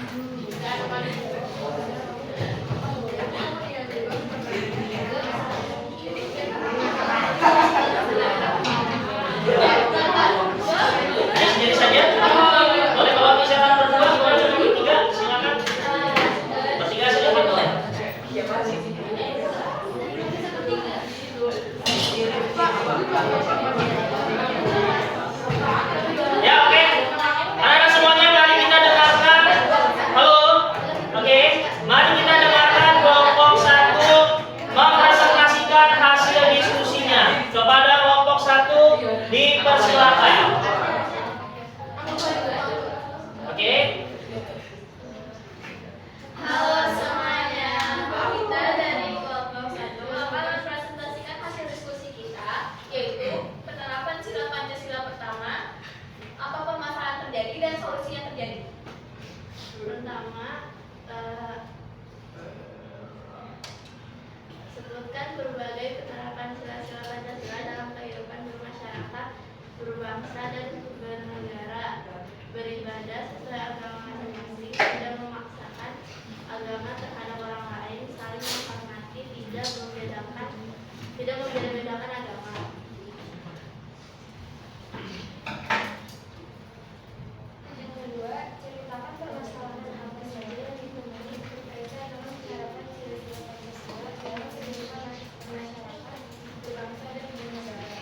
Hanya sendiri saja. Boleh kalau misalkan berdua, boleh juga bertiga, silakan. Bertiga silakan boleh. Ya, oke. Anak-anak semuanya mari kita dengarkan. Halo. Oke, mari kita dengarkan kelompok 1 mempresentasikan hasil diskusinya. Kepada kelompok 1 dipersilakan. Oke. Halo semuanya, kita dari kelompok 1 akan mempresentasikan hasil diskusi kita, yaitu penerapan sila Pancasila pertama, apa permasalahan terjadi dan solusi yang terjadi. Pertama, sebutkan berbagai penerapan sila-sila Pancasila dalam kehidupan bermasyarakat, berbangsa dan bernegara, beribadah sesuai agama masing-masing, tidak memaksakan agama terhadap orang lain, saling menghormati, tidak membeda-bedakan agama. Yang kedua, ceritakan permasalahan apa saja yang ditemui berkaitan dengan penerapan sila-sila Pancasila dalam kehidupan masyarakat, berbangsa dan bernegara.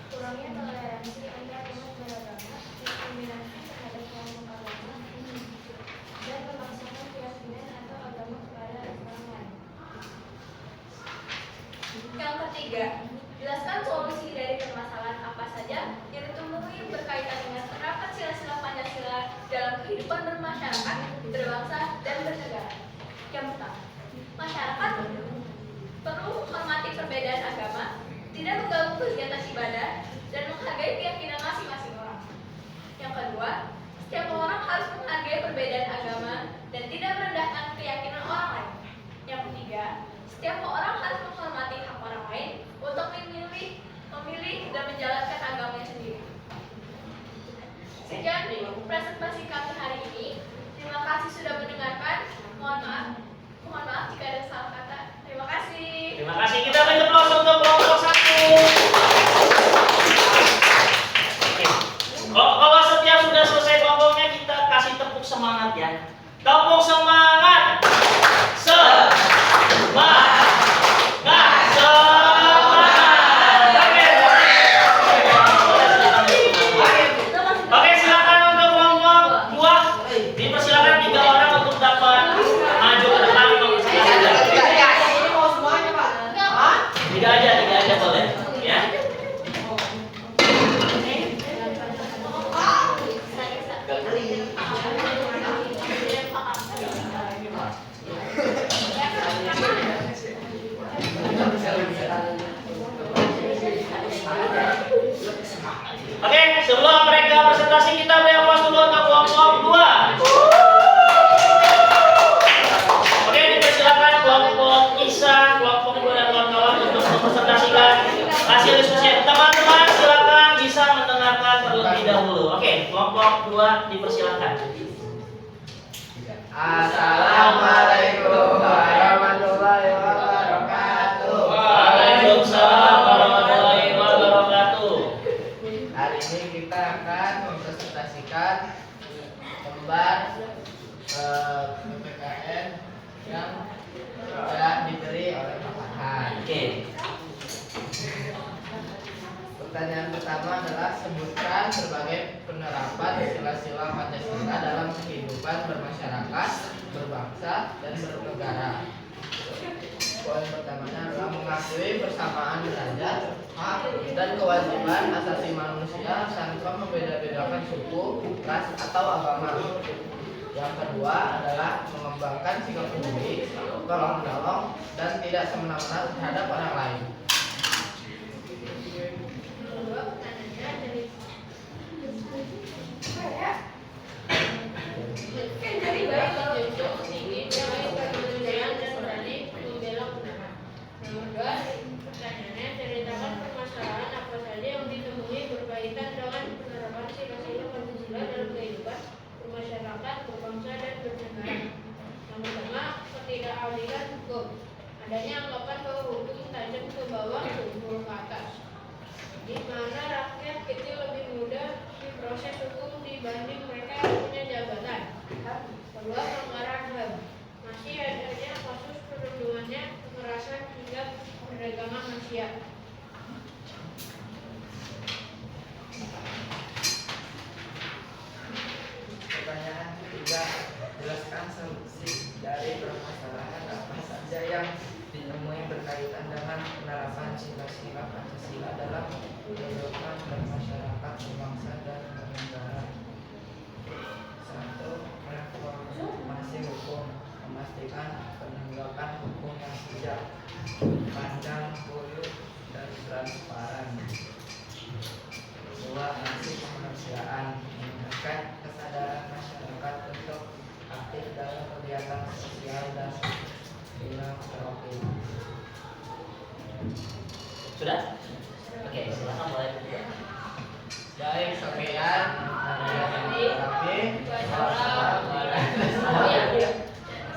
Kurangnya toleransi antar umat beragama, diskriminasi terhadap kelompok agama, dan memaksakan keyakinan atau agama kepada orang lain. Yang ketiga, jelaskan solusi dari permasalahan apa saja yang ditemui berkaitan dengan penerapan sila-sila Pancasila dalam kehidupan bermasyarakat, berbangsa, dan bernegara. Yang pertama, masyarakat perlu menghormati perbedaan agama, tidak mengganggu kegiatan ibadah, dan menghargai keyakinan masing-masing orang. Yang kedua, setiap orang harus menghargai perbedaan agama dan tidak merendahkan keyakinan orang lain. Yang ketiga, setiap orang harus menghormati hak orang lain untuk memilih dan menjalankan agamanya sendiri. Sekian presentasi kami hari ini. Terima kasih sudah mendengarkan. Mohon maaf jika ada salah kata. Terima kasih. Terima kasih. Kita beri aplaus untuk kelompok 1. Oke. Kalau setiap sudah selesai kelompoknya, kita kasih tepuk semangat ya. Tepuk semangat. Semangat. Oke, silakan untuk kelompok 2. Dipersilakan 3 orang untuk dapat maju ke depan. Tiga aja boleh ya. Oke, sebelum mereka presentasi kita beri aplaus dulu untuk kelompok 2. Oke, dipersilakan kelompok Isa, kelompok 2 dan kawan-kawan untuk mempresentasikan hasil diskusi yang kelompok 2 dipersilakan. Assalamualaikum warahmatullahi wabarakatuh. Waalaikumsalam warahmatullahi wabarakatuh. Hari ini kita akan mempresentasikan gambar PPKN yang sudah diberi oleh Pak Farhan. Oke. Pertanyaan pertama adalah sebutkan berbagai penerapan sila-sila Pancasila dalam kehidupan bermasyarakat, berbangsa, dan bernegara. Poin pertamanya adalah mengakui persamaan derajat, hak, dan kewajiban asasi manusia tanpa membeda-bedakan suku, ras, atau agama. Yang kedua adalah mengembangkan sikap peduli, tolong menolong, dan tidak semena-mena terhadap orang lain. Kedua pertanyaannya dari baik menjunjung tinggi nilai kemanusiaan dan berani membela kebenaran. Nomor 2, pertanyaannya ceritakan permasalahan apa saja yang ditemui berkaitan dengan penerapan sila-sila Pancasila dalam kehidupan bermasyarakat, berbangsa, dan bernegara. Yang pertama, ketidakadilan hukum. Adanya anggapan bahwa hukum tajam ke bawah, tumpul ke atas, di mana rakyat kecil lebih mudah diproses hukum dibanding mereka yang punya jabatan. Kedua, pelanggaran HAM. Masih adanya kasus perundungannya, kekerasan hingga perdagangan manusia. Pertanyaan ketiga, jelaskan solusi dari permasalahan apa saja yang ditemui berkaitan dengan penerapan sila-sila Pancasila dalam kehidupan bermasyarakat, berbangsa, dan bernegara. 1. Reformasi hukum, memastikan penegakan hukum yang bijak, pandang bulu, dan transparan. 2. Aksi kemanusiaan, meningkatkan kesadaran masyarakat untuk aktif dalam kegiatan sosial dan filantropi. Sudah? Oke, silakan mulai berdua. Baik, sekian.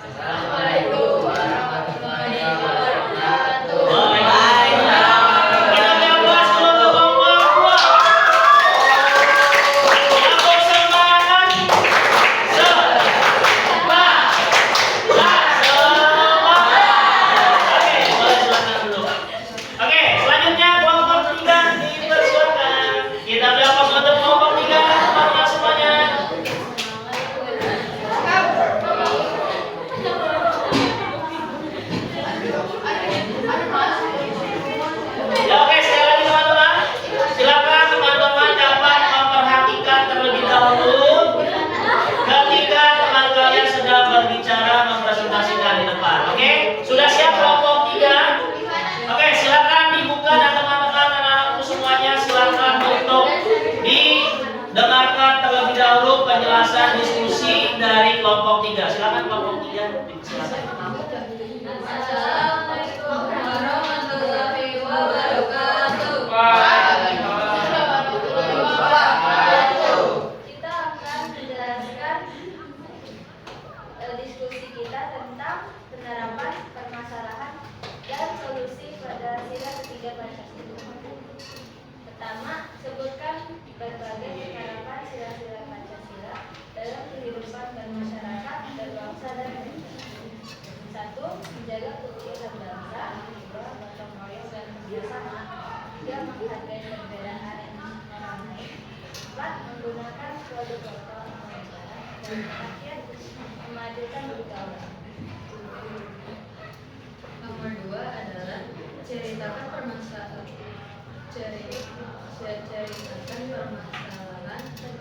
Assalamualaikum warahmatullahi wabarakatuh. Kita bebas kelompok 2. Kelompok semangat. Oke, selanjutnya kelompok 3 dipersilakan. Kita bebas untuk kelompok 3 teman-teman semuanya. Ya, oke, sekali lagi teman-teman. Silakan teman-teman dapat memperhatikan terlebih dahulu ketika teman kalian sedang berbicara mempresentasikan di depan. Oke, sudah siap kelompok 3? Oke, silakan dibuka dan teman-teman anak-anakku semuanya silakan untuk didengarkan terlebih dahulu penjelasan diskusi dari kelompok 3. Silakan kelompok 3 dipersilakan. Assalamualaikum warahmatullahi wabarakatuh. Kita akan menjelaskan diskusi kita tentang penerapan permasalahan dan solusi pada sila ketiga Pancasila. Pertama, sebutkan berbagai penerapan sila-sila Pancasila dalam kehidupan bermasyarakat, berbangsa, dan bernegara. 1. Menjaga keutuhan bangsa. 2. Gotong royong dan kerjasama. 3. Menghargai perbedaan orang lain. 4. Menggunakan produk lokal negara. Dan terakhir, memajukan pergaulan. Nomor 2 adalah ceritakan permasalahan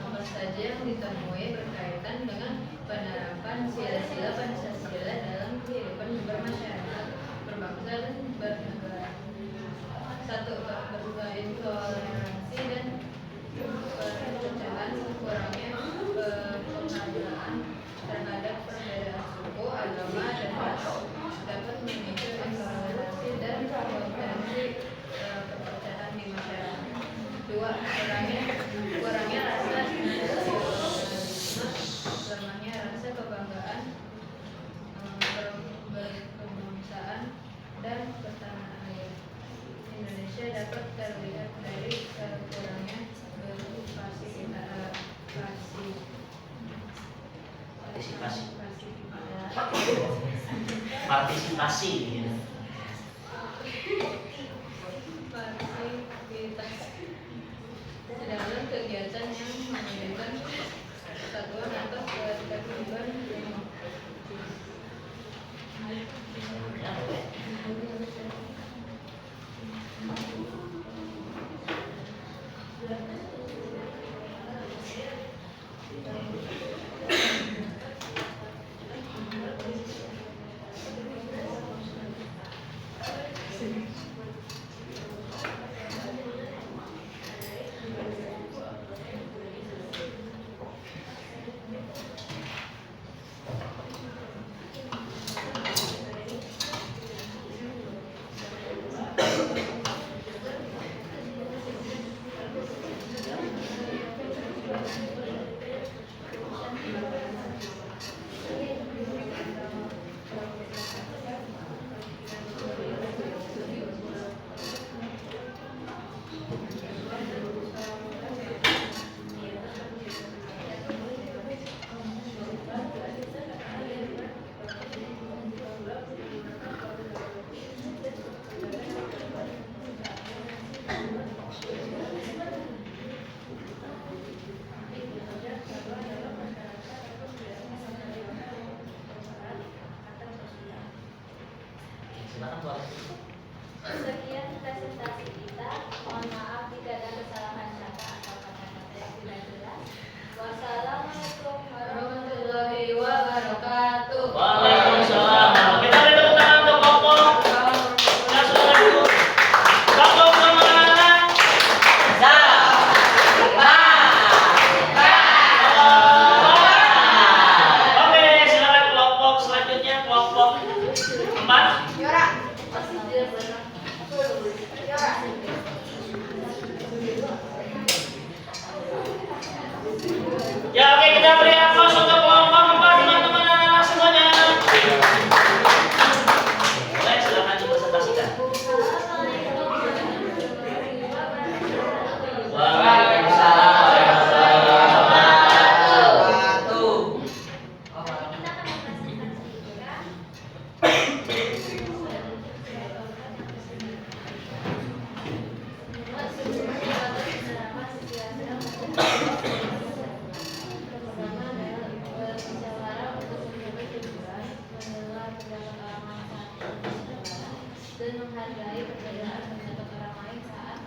apa saja yang ditemui berkaitan dengan penerapan sila-sila Pancasila dalam kehidupan bermasyarakat, berbangsa, dan bernegara. 1. Bertoleransi dan perpecahan, kurangnya penghargaan terhadap perbedaan suku, agama, dan ras dapat memicu intoleransi dan potensi perpecahan di masyarakat. 2. Kurangnya rasa nasionalisme tanah air. Indonesia dapat terlihat dari kurangnya partisipasi gitu. Sedangkan kegiatan yang menghadirkan persatuan atau ketertiban Ya, boleh. Silakan Tuan. Sekian presentasi kita. Mohon maaf jika ada kesalahan kata atau kata-kata yang tidak jelas. Wassalamualaikum warahmatullahi wabarakatuh. Waalaikumsalam. Kita beri tepuk tangan untuk kelompok. Kita sudah dulu. Kelompok sama anak-anak. Oke, silakan kelompok selanjutnya, kelompok 4. Ya, oke, kita beri aplaus untuk kelompok 4 teman-teman anak-anak semuanya. Boleh, silakan dipresentasikan. Waalaikumsalam warahmatullahi wabarakatuh. Kita akan mempresentasikan dan menghargai perbedaan pendapat orang lain saat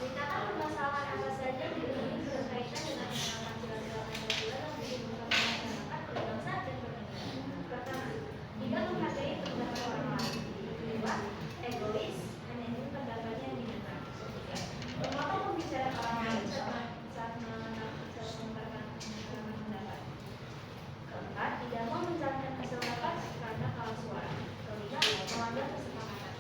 Bicarakan permasalahan apa saja yang berkaitan dengan penerapan Pancasila dalam kehidupan masyarakat, berbangsa dan bernegara. Pertama, tidak menghargai pendapat orang lain. Kedua, egois, hanya ingin pendapatnya yang didengar. Ketiga, memotong pembicaraan orang lain saat mengungkapkan pendapat. Keempat, tidak mau menjalankan kesepakatan karena kalah suara. Kelima, melanggar kesepakatan.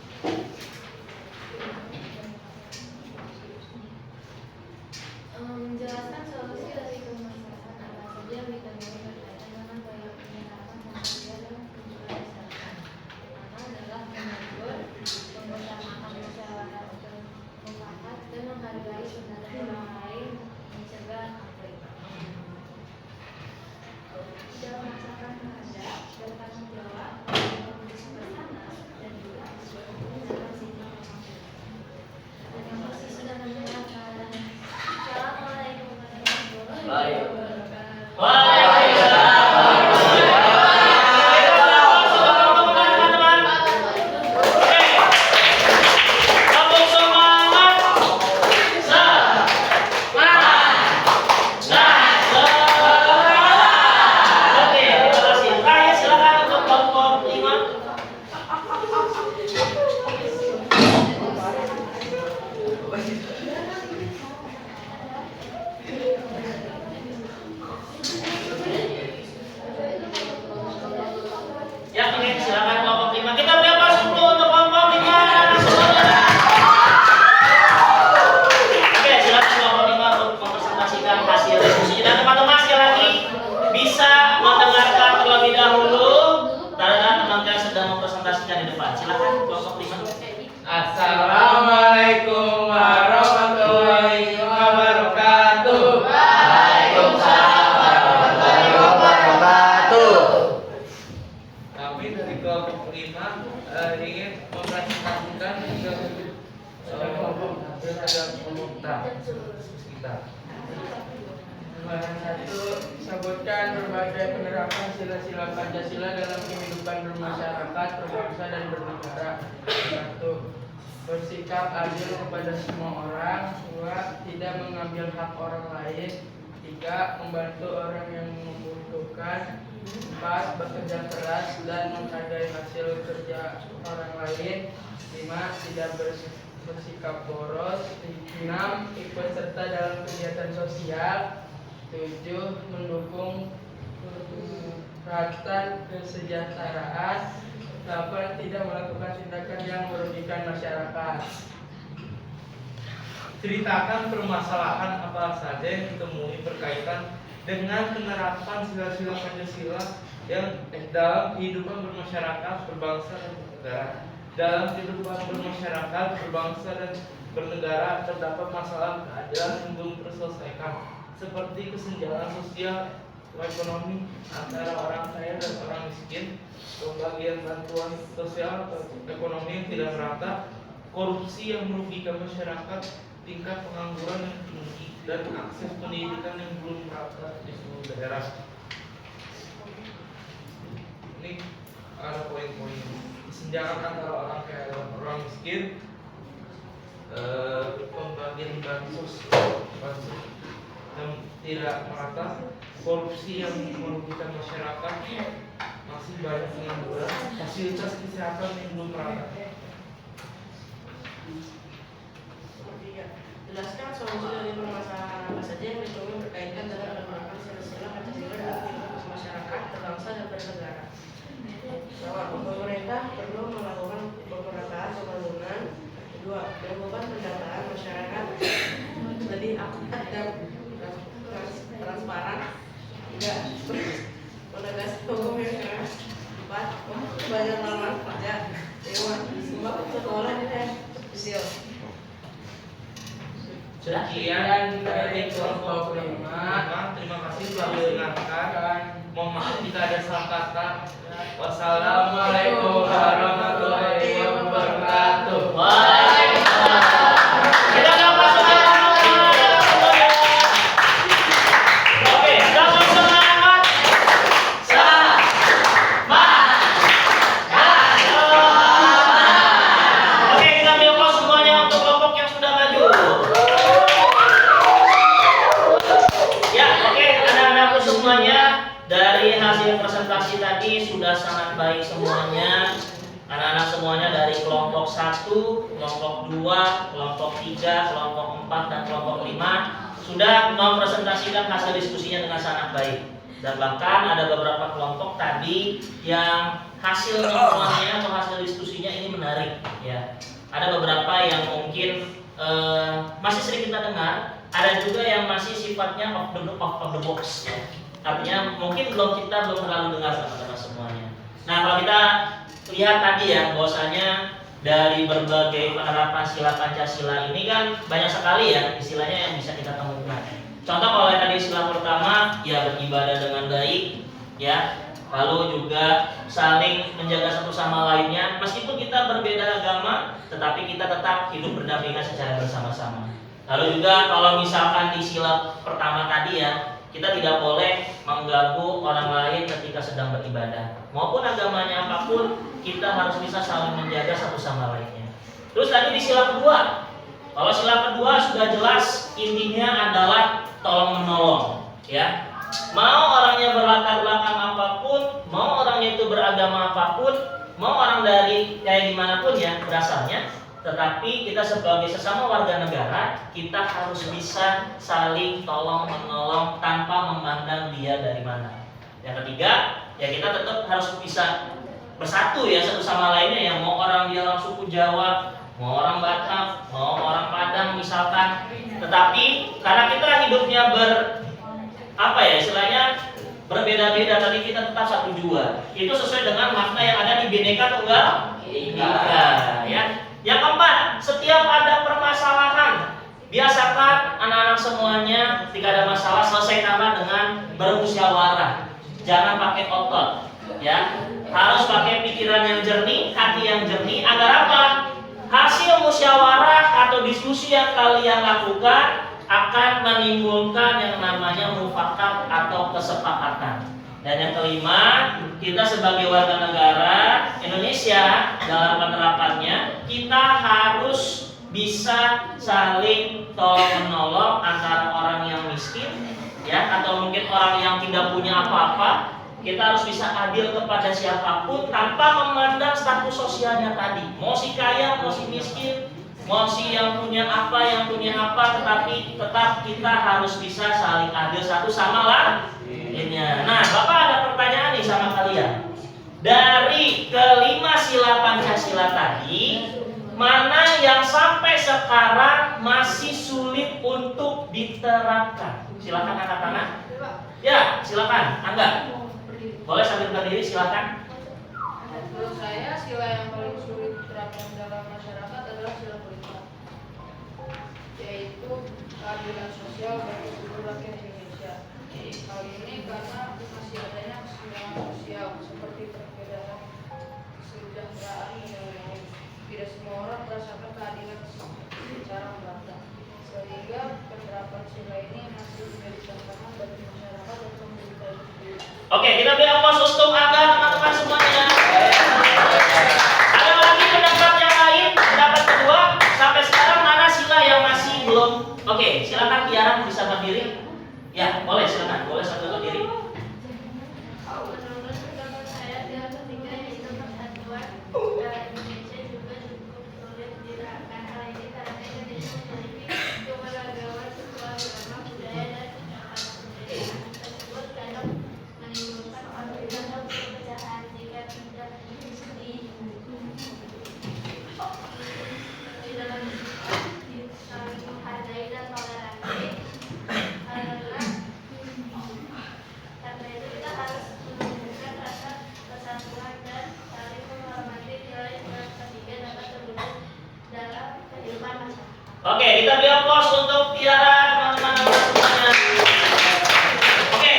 presentasikan di depan. Silakan kelompok 5. Assalamualaikum warahmatullahi wabarakatuh. Waalaikumsalam warahmatullahi wabarakatuh. Kami dari kelompok 5 ingin mempresentasikan kelompok kita. Nomor 1, sebutkan berbagai penerapan sila-sila Pancasila dalam kehidupan bermasyarakat, berbangsa dan bernegara. 1. Bersikap adil kepada semua orang. 2. Tidak mengambil hak orang lain. 3. Membantu orang yang membutuhkan. 4. Bekerja keras dan menghargai hasil kerja orang lain. 5. Tidak bersikap boros. 6. Ikut serta dalam kegiatan sosial. 7. Mendukung rata kesejahteraan. 8. Tidak melakukan tindakan yang merugikan masyarakat. Ceritakan permasalahan apa saja yang ditemui berkaitan dengan penerapan sila-sila Pancasila yang dalam kehidupan bermasyarakat, berbangsa dan bernegara. Dalam kehidupan bermasyarakat, berbangsa dan bernegara terdapat masalah keadilan yang belum terselesaikan, seperti kesenjangan sosial ekonomi antara orang kaya dan orang miskin, pembagian bantuan sosial atau ekonomi yang tidak merata, korupsi yang merugikan masyarakat, tingkat pengangguran yang tinggi, dan akses pendidikan yang belum merata di seluruh daerah. Ini ada poin-poin kesenjangan antara orang kaya dan orang miskin, pembagian bansos yang tidak merata, korupsi yang merugikan masyarakat, masih banyak pengangguran, fasilitas kesehatan yang belum merata. Jelaskan solusi dari permasalahan apa saja yang ditemui berkaitan dengan penerapan sila-sila Pancasila dalam kehidupan masyarakat, berbangsa dan bernegara. Jawab. Pemerintah perlu melakukan pemerataan pembangunan. 2. Melakukan pendataan masyarakat lebih akurat dan transparan. 3. Menegakkan hukum yang keras. 4. Banyak lapangan kerja. 5. Sebab sekolah dan kecil. Sekian dari kelompok 5. Terima kasih telah mendengarkan. Mohon maaf jika ada salah kata. Wassalamualaikum warahmatullahi wabarakatuh. Kita dapat semangat. Oke, dapat semangat. Oke, kita milkos semuanya untuk kelompok yang sudah maju. Ya, oke, anak-anakku semuanya, dari hasil presentasi tadi sudah sangat baik semuanya. Anak-anak semuanya dari kelompok 1, kelompok 2, kelompok 3, kelompok 4, dan kelompok 5 sudah mempresentasikan hasil diskusinya dengan sangat baik. Dan bahkan ada beberapa kelompok tadi yang hasil temuannya atau hasil diskusinya ini menarik ya. Ada beberapa yang mungkin masih sering kita dengar, ada juga yang masih sifatnya off the box ya. Artinya mungkin kita belum terlalu dengar sama-sama semuanya. Nah, kalau kita lihat tadi ya, bahwasanya dari berbagai penerapan sila Pancasila ini kan banyak sekali ya istilahnya yang bisa kita temukan. Contoh kalau yang tadi sila pertama ya beribadah dengan baik ya, lalu juga saling menjaga satu sama lainnya meskipun kita berbeda agama, tetapi kita tetap hidup berdampingan secara bersama-sama. Lalu juga kalau misalkan di sila pertama tadi ya, kita tidak boleh mengganggu orang lain ketika sedang beribadah. Maupun agamanya apapun, kita harus bisa saling menjaga satu sama lainnya. Terus tadi di sila kedua, kalau sila kedua sudah jelas intinya adalah tolong menolong, ya. Mau orangnya berlatar belakang apapun, mau orangnya itu beragama apapun, mau orang dari kayak dimanapun ya berasalnya, tetapi kita sebagai sesama warga negara, kita harus bisa saling tolong menolong tanpa memandang dia dari mana. Yang ketiga, ya kita tetap harus bisa bersatu ya satu sama lainnya, yang mau orang dia orang suku Jawa, mau orang Batak, mau orang Padang misalkan. Tetapi karena kita hidupnya istilahnya berbeda-beda, tapi kita tetap satu jua. Itu sesuai dengan makna yang ada di Bhinneka Tunggal Ika, ya. Yang keempat, setiap ada permasalahan, biasakan anak-anak semuanya ketika ada masalah selesaikanlah dengan bermusyawarah. Jangan pakai otot, ya. Harus pakai pikiran yang jernih, hati yang jernih. Agar apa? Hasil musyawarah atau diskusi yang kalian lakukan akan menimbulkan yang namanya mufakat atau kesepakatan. Dan yang kelima, kita sebagai warga negara Indonesia dalam penerapannya, kita harus bisa saling tolong menolong antara orang yang miskin, ya, atau mungkin orang yang tidak punya apa-apa. Kita harus bisa adil kepada siapapun tanpa memandang status sosialnya tadi. Mau si kaya, mau si miskin, mau si yang punya apa, tetapi tetap kita harus bisa saling adil satu sama lainnya. Nah, Bapak ada pertanyaan nih sama kalian. Dari kelima sila Pancasila tadi, mana yang sampai sekarang masih sulit untuk diterapkan? Silakan angkat tangan. Ya, silakan. Angga. Boleh sambil berdiri, silakan. Menurut saya sila yang paling sulit diterapkan dalam masyarakat adalah sila kelima, yaitu keadilan sosial bagi seluruh rakyat Indonesia. Hal ini karena masih adanya kesenjangan sosial seperti perbedaan kesejahteraan dan lain-lain. Tidak semua orang merasakan keadilan secara merata, sehingga penerapan sila ini masih menjadi tantangan bagi masyarakat untuk menderita itu sendiri. Oke, kita beri aplaus untuk Angga, teman-teman semuanya. Ada lagi pendapat yang lain? Pendapat kedua, sampai sekarang mana sila yang masih belum? Oke, silakan Tiara bisa berdiri. Ya, boleh silakan. Boleh sambil berdiri. Menurut pendapat saya, sila ketiga yaitu persatuan Indonesia juga cukup sulit diterapkan. Hal ini karena Indonesia memiliki keberagaman suku agama, budaya, dan kebiasaan tersebut kadang menimbulkan konflik atau perpecahan jika tidak saling menghargai dan toleransi. Karena itu kita harus menunjukkan rasa persatuan dan saling menghormati nilai sila ketiga dapat terwujud dalam kehidupan masyarakat. Oke, kita beri aplaus untuk Tiara, teman-teman semuanya. Oke,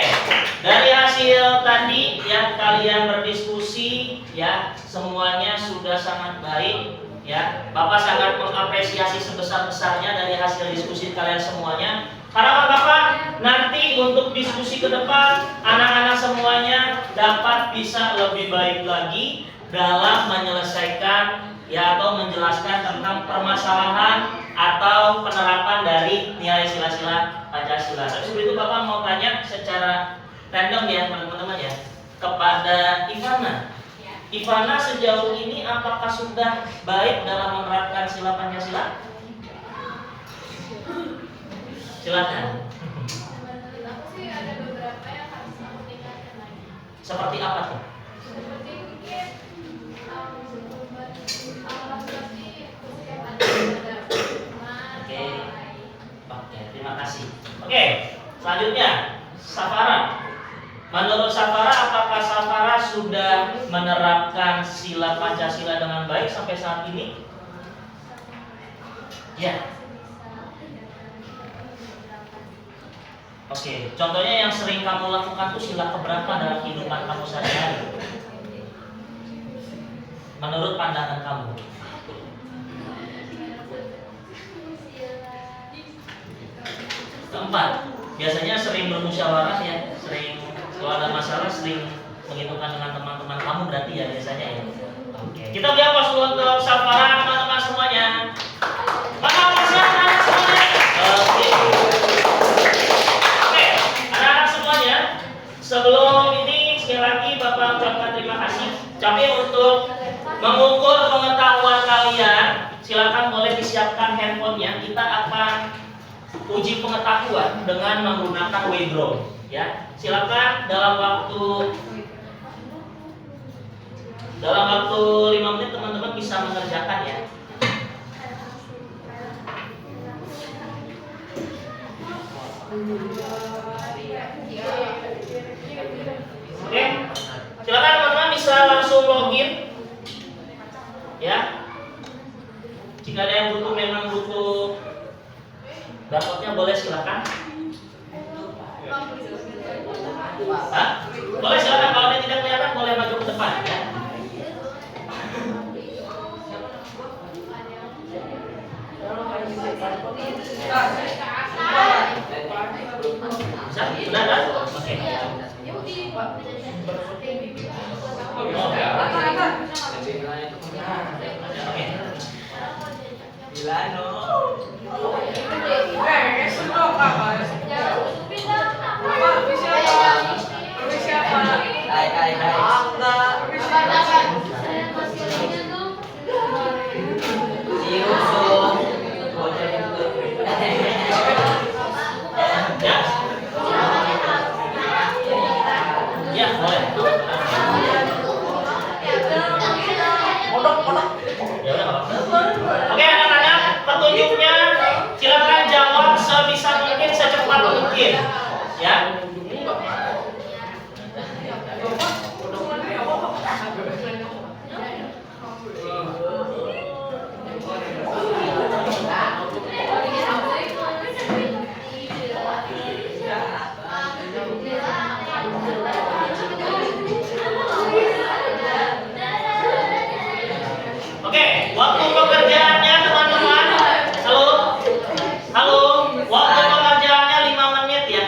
dari hasil tadi yang kalian berdiskusi, ya, semuanya sudah sangat baik, ya. Bapak sangat mengapresiasi sebesar-besarnya dari hasil diskusi kalian semuanya. Harapan Bapak nanti untuk diskusi ke depan, anak-anak semuanya dapat bisa lebih baik lagi dalam menyelesaikan, ya, atau menjelaskan tentang permasalahan atau penerapan dari nilai sila-sila Pancasila. Tapi sebelum itu Bapak mau tanya secara random ya teman-teman ya, kepada Ivana. Ivana sejauh ini apakah sudah baik dalam menerapkan sila Pancasila? Silakan. Menurut aku sih ada beberapa yang harus aku tingkatkan lagi. Seperti apa tuh? Seperti mungkin seperti usia pada Oke, terima kasih. Oke, selanjutnya Safara. Menurut Safara, apakah Safara sudah menerapkan sila Pancasila dengan baik sampai saat ini? Ya. Oke, contohnya yang sering kamu lakukan tuh sila keberapa dalam kehidupan kamu sehari-hari? Menurut pandangan kamu? Keempat, biasanya sering bermusyawarah ya, sering kalau ada masalah sering menghitungkan dengan teman-teman kamu berarti ya biasanya ya. Oke, kita beri aplaus untuk Safara teman-teman semuanya. Mana aplausnya anak-anak semuanya? Oke. Oke, anak-anak semuanya, sebelum ini sekali lagi Bapak ucapkan terima kasih. Tapi untuk mengukur pengetahuan kalian, silakan boleh disiapkan handphonenya. Kita akan uji pengetahuan dengan menggunakan Wedraw, ya. Silakan dalam waktu 5 menit teman-teman bisa mengerjakan ya. Ya, Ya. Jika ada yang memang butuh rapotnya boleh silakan. Hah? Boleh silakan, kalau dia tidak kelihatan boleh maju ke depan ya. Bisa? Sudah kan? Oke. Ya, boleh. Ya udah, nggak apa-apa. Oke, anak-anak, petunjuknya silakan jawab sebisa mungkin, secepat mungkin. Ya. Oke, waktu pekerjaannya teman-teman. Halo. Halo, waktu pengerjaannya 5 menit ya.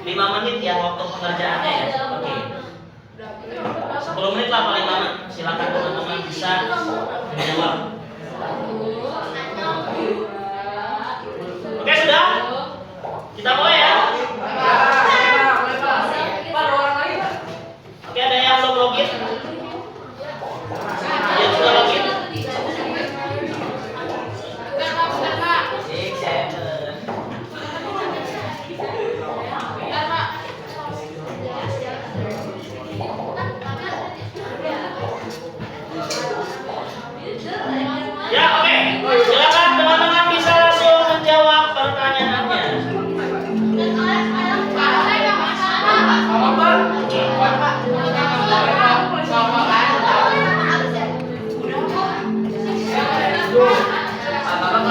5 menit ya waktu pengerjaannya ya. Oke. 10 menit lah paling lama. Silakan teman-teman bisa menjawab. Oke, sudah? Kita mulai ya. Oke, ada yang belum login? Yang sudah login? Ya, oke. Silakan teman-teman bisa langsung menjawab pertanyaannya.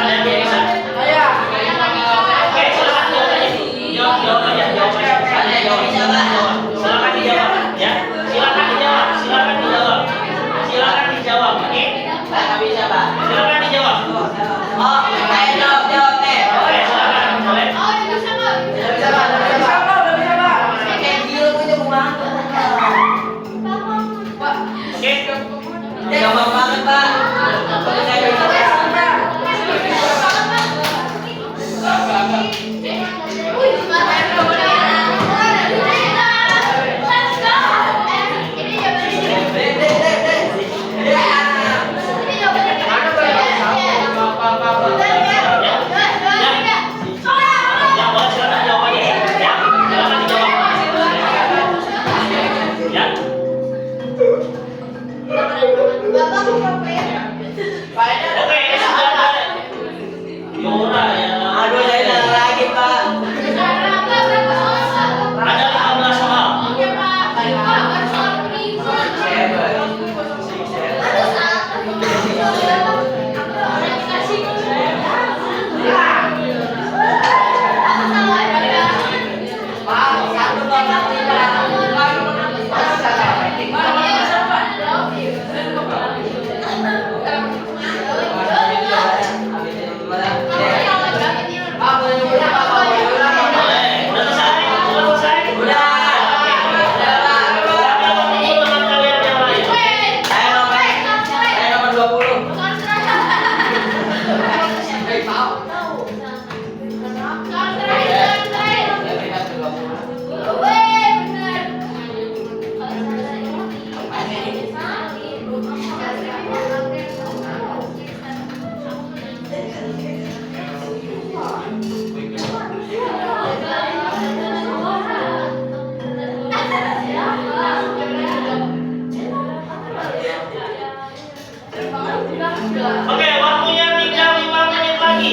Ada yang belum bisa? Oke, silakan jawab aja. Jawab aja. Silakan dijawab ya. Silakan dijawab. Silakan dijawab. Oke? Silakan dijawab. Oke, silakan. Boleh. Oke. Gampang banget, Pak. Ya, boleh silakan jawab aja. Ya, silakan dijawab. Ya. Oke, sudah ada Yora ya. Aduh, saya salah lagi, Pak. Ada 15 soal. Boleh. Udah selesai? Sudah selesai? Udah. Tapi apa dulu teman kalian yang lain? Saya nomor 20. Oke, waktunya tinggal 5 menit lagi.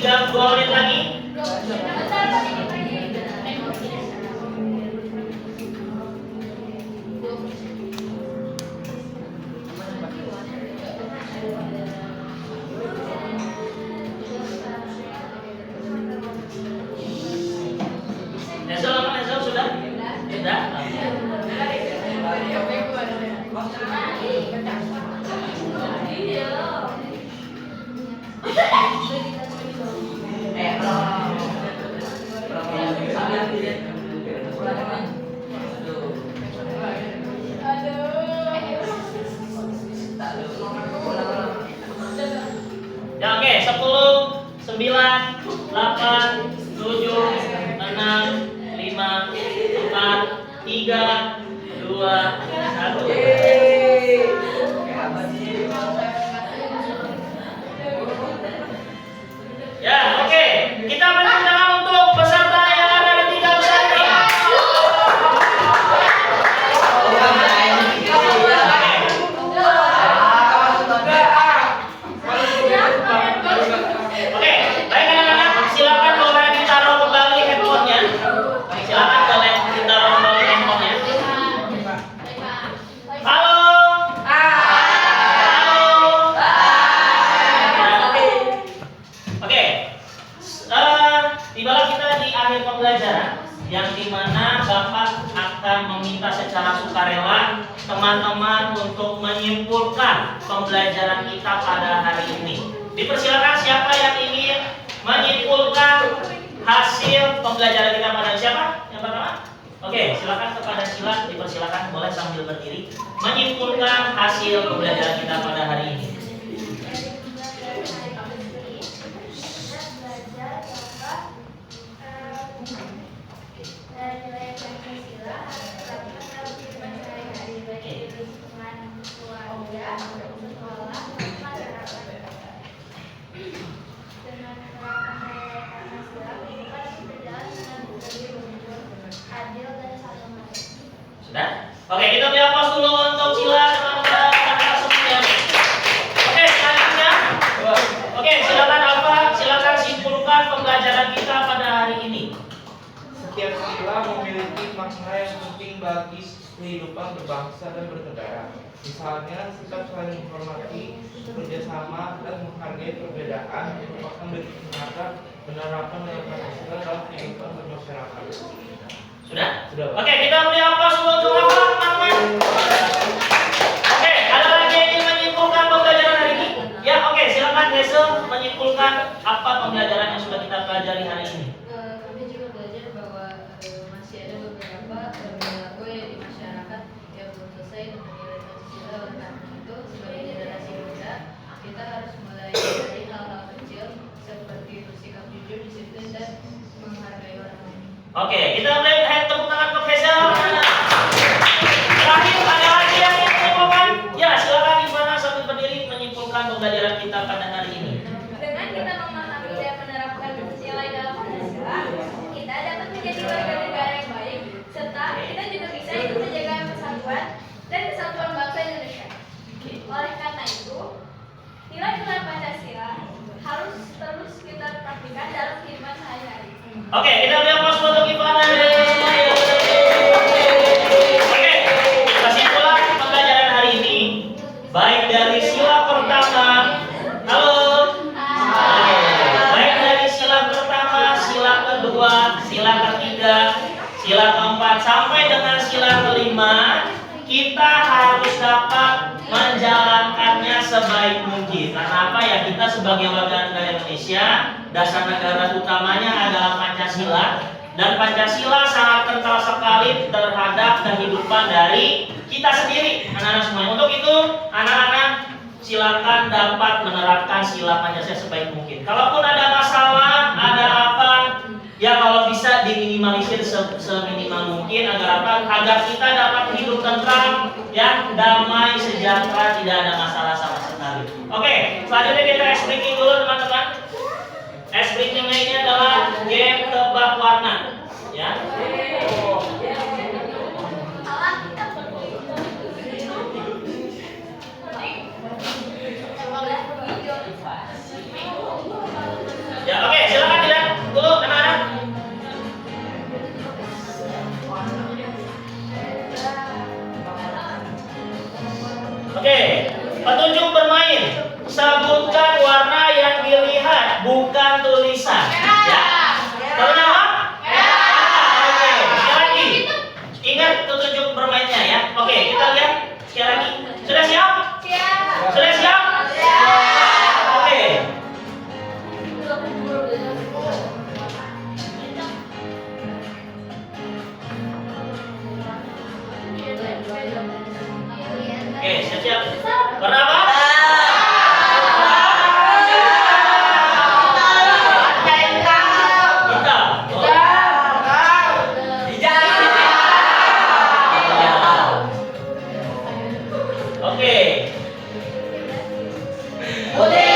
2 menit lagi. Bentar, Pak, ini Pak. Hazel apa Hazel sudah? Sudah? Ya oke, 10, 9, 8, 7, 6, 5, 4, 3, 2, 1. Ya, oke. Kita berikan tangan untuk peserta yang ada di 3 besar ini. Oke, baik anak-anak, silakan boleh ditaruh kembali handphonenya. Silakan boleh ditaruh kembali handphonenya. Halo. Oke, tibalah kita di akhir pembelajaran yang dimana Bapak akan meminta secara sukarela teman-teman untuk menyimpulkan pembelajaran kita pada hari ini. Dipersilakan siapa yang ingin menyimpulkan hasil pembelajaran kita pada siapa? Yang pertama? Oke, silakan kepada Sila, dipersilakan boleh sambil berdiri menyimpulkan hasil pembelajaran kita pada hari ini. Sudah? Oke, kita beri aplaus dulu untuk Sila teman-teman semuanya. Oke, selanjutnya. Oke, silakan Alfa, silakan simpulkan pembelajaran kita pada hari ini. Setiap sila memiliki makna yang penting bagi kehidupan berbangsa dan bernegara. Misalnya, sikap saling menghormati, bekerjasama, dan menghargai perbedaan merupakan bentuk nyata penerapan nilai Pancasila dalam kehidupan bermasyarakat. Sudah? Sudah, Pak. Oke, kita beri aplaus dulu untuk Alfa, teman-teman. Oke, ada lagi yang ingin menyimpulkan pembelajaran hari ini? Ya, oke, silakan Hazel menyimpulkan apa pembelajaran yang sudah kita pelajari hari ini. Kami juga belajar bahwa masih ada beberapa perilaku di masyarakat yang belum selesai dengan nilai Pancasila. Oleh karena itu, sebagai generasi muda, kita harus mulai dari hal-hal kecil seperti bersikap jujur, disiplin, dan menghargai orang lain. Oke, kita beri tepuk tangan untuk Hazel. Terakhir, ada lagi yang ingin menyimpulkan? Ya, silakan Ivana sambil berdiri menyimpulkan pembelajaran kita pada hari ini. Dengan kita memahami dan menerapkan nilai dalam Pancasila, kita dapat menjadi warga negara yang baik, serta kita juga bisa ikut menjaga persatuan dan kesatuan bangsa Indonesia. Oleh karena itu, nilai-nilai Pancasila harus terus kita praktikkan dalam kehidupan sehari-hari. Oke, kita beri aplaus untuk Ivana. Oke, kesimpulan pembelajaran hari ini baik dari sila pertama. Halo. Oke, baik dari sila pertama, sila kedua, sila ketiga, sila keempat sampai dengan sila kelima, kita harus dapat menjalankannya sebaik mungkin. Karena apa ya? Kita sebagai warga negara Indonesia, dasar negara utamanya adalah Pancasila, dan Pancasila sangat kental sekali terhadap kehidupan dari kita sendiri, anak-anak semuanya. Untuk itu, anak-anak silakan dapat menerapkan sila Pancasila sebaik mungkin. Kalaupun ada masalah, ada apa, ya kalau bisa diminimalisir seminimal mungkin agar apa? Agar kita dapat hidup tentram, ya, damai, sejahtera, tidak ada masalah sama sekali. Oke, selanjutnya kita ice breaking dulu teman-teman. Ice breakingnya ini adalah game tebak warna, ya. Ya, oke. Petunjuk bermain. Sebutkan warna yang dilihat, bukan tulisan. Ya. Terjawab? Oke. Sekali lagi. Ingat petunjuk bermainnya ya. Oke, kita lihat sekali lagi. Sudah siap? Sudah siap? Oke. Oke, siap-siap. Warna apa? Hitam. Oke. Bagus.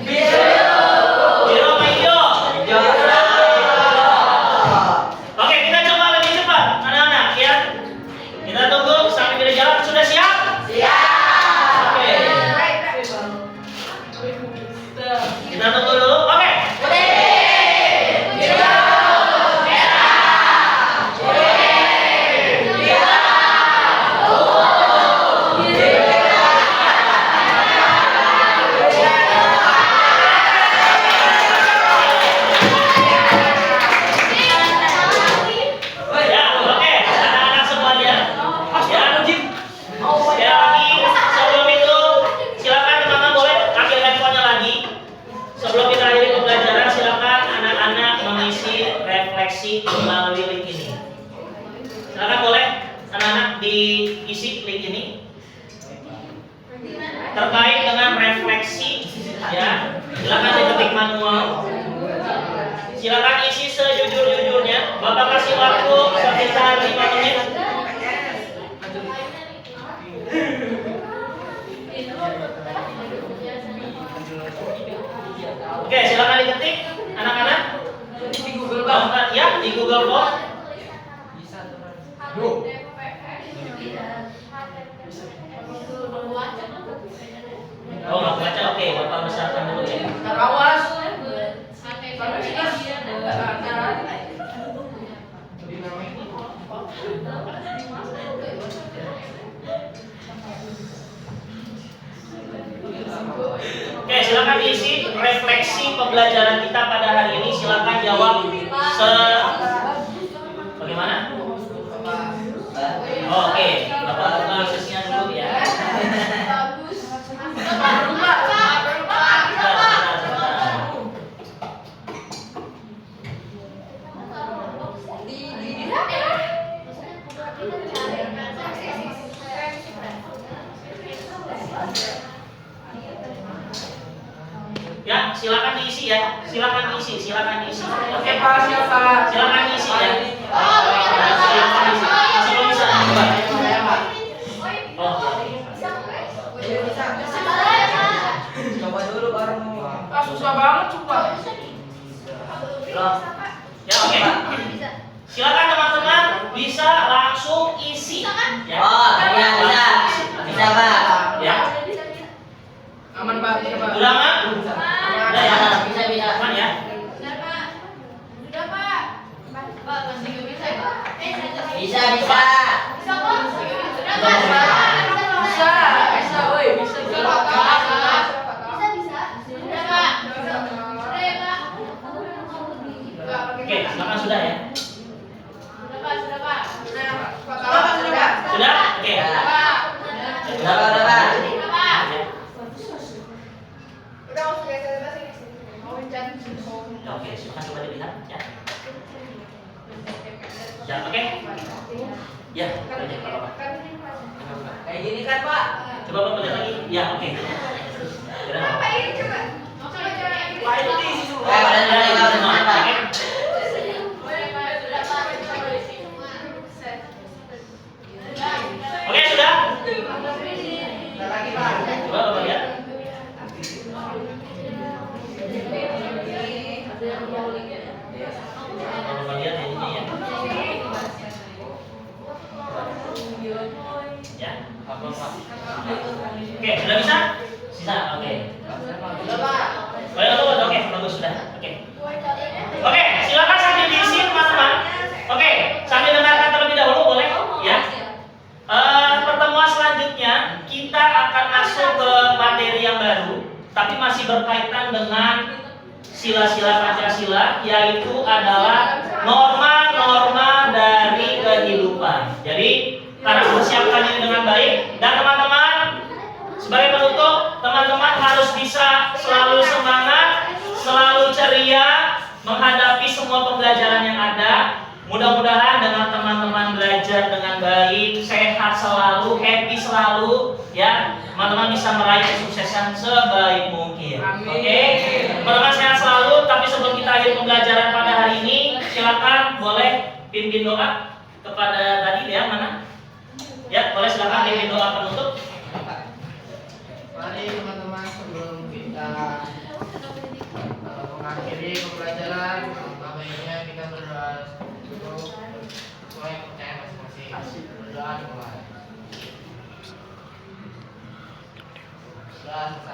Biru sama hijau. Oke, kita coba lebih cepat, anak-anak ya. Kita tunggu sampai kita jalan. Sudah siap? Oke. Kita tunggu dulu. Oke. Ya, oke. Anak-anak semuanya. Ya, sekali lagi sebelum itu silakan teman-teman boleh ambil handphonenya lagi. Sebelum kita akhiri pembelajaran, silakan anak-anak mengisi refleksi melalui link ini. Silakan boleh anak-anak diisi link ini terkait dengan refleksi ya. Silakan diketik manual. Silakan isi sejujur-jujurnya. Bapak kasih waktu sekitar 5 menit. Oke, silakan diketik anak-anak. Ya, di Google Form. Oh, nggak baca. Oke, Bapak besarkan dulu ya. Oke, silakan diisi refleksi pembelajaran kita pada hari ini. Silakan jawab bagaimana? Oh, oke, Bapak buka aksesnya dulu ya. Sebentar. Ya, silakan diisi ya. Silakan diisi. Oke, Pak, siapa? Silakan diisi ya. Silakan diisi. Masih belum bisa. Oh. Coba dulu baru. Susah banget coba. Ya, oke. Silakan teman-teman bisa langsung isi. Ya. Oh, iya bisa. Bisa, Pak. Ya. Aman Pak, bisa Pak. Udah aman? Udah ya. Bisa. Aman ya. Bisa. Oke, silakan sudah ya. Sudah? Oke. Udah, Pak. Oke, silakan coba dilihat ya. Ya, oke. Ya, ini Pak. Kayak gini kan, Pak? Coba Bapak lihat lagi. Ya, oke. Kira apa? Pak, itu diisi dulu. Udah, Pak. Oke, sudah? Lagi Pak. Coba Bapak lihat. Bapak lihat ini ya. Oke, sudah bisa? Bisa, oke. Sudah, Pak. Oke, bagus sudah. Oke, silakan sambil diisi teman-teman. Oke, sambil dengarkan terlebih dahulu boleh? Ya. Pertemuan selanjutnya kita akan masuk ke materi yang baru, tapi masih berkaitan dengan sila-sila Pancasila, yaitu adalah norma-norma dari kehidupan. Jadi harus mempersiapkan ini dengan baik, dan teman-teman sebagai penutup, teman-teman harus bisa selalu semangat, selalu ceria menghadapi semua pembelajaran yang ada. Mudah-mudahan dengan teman-teman belajar dengan baik, sehat selalu, happy selalu, ya. Teman-teman bisa meraih kesuksesan sebaik mungkin. Oke? Teman-teman sehat selalu. Tapi sebelum kita akhiri pembelajaran pada hari ini, silakan boleh pimpin doa kepada tadi ya, mana? Ya, boleh silakan pimpin doa penutup. Mari teman-teman, sebelum kita mengakhiri pembelajaran, baiknya kita berdoa dulu sesuai percaya masing-masing. Berdoa dimulai. Sudah selesai.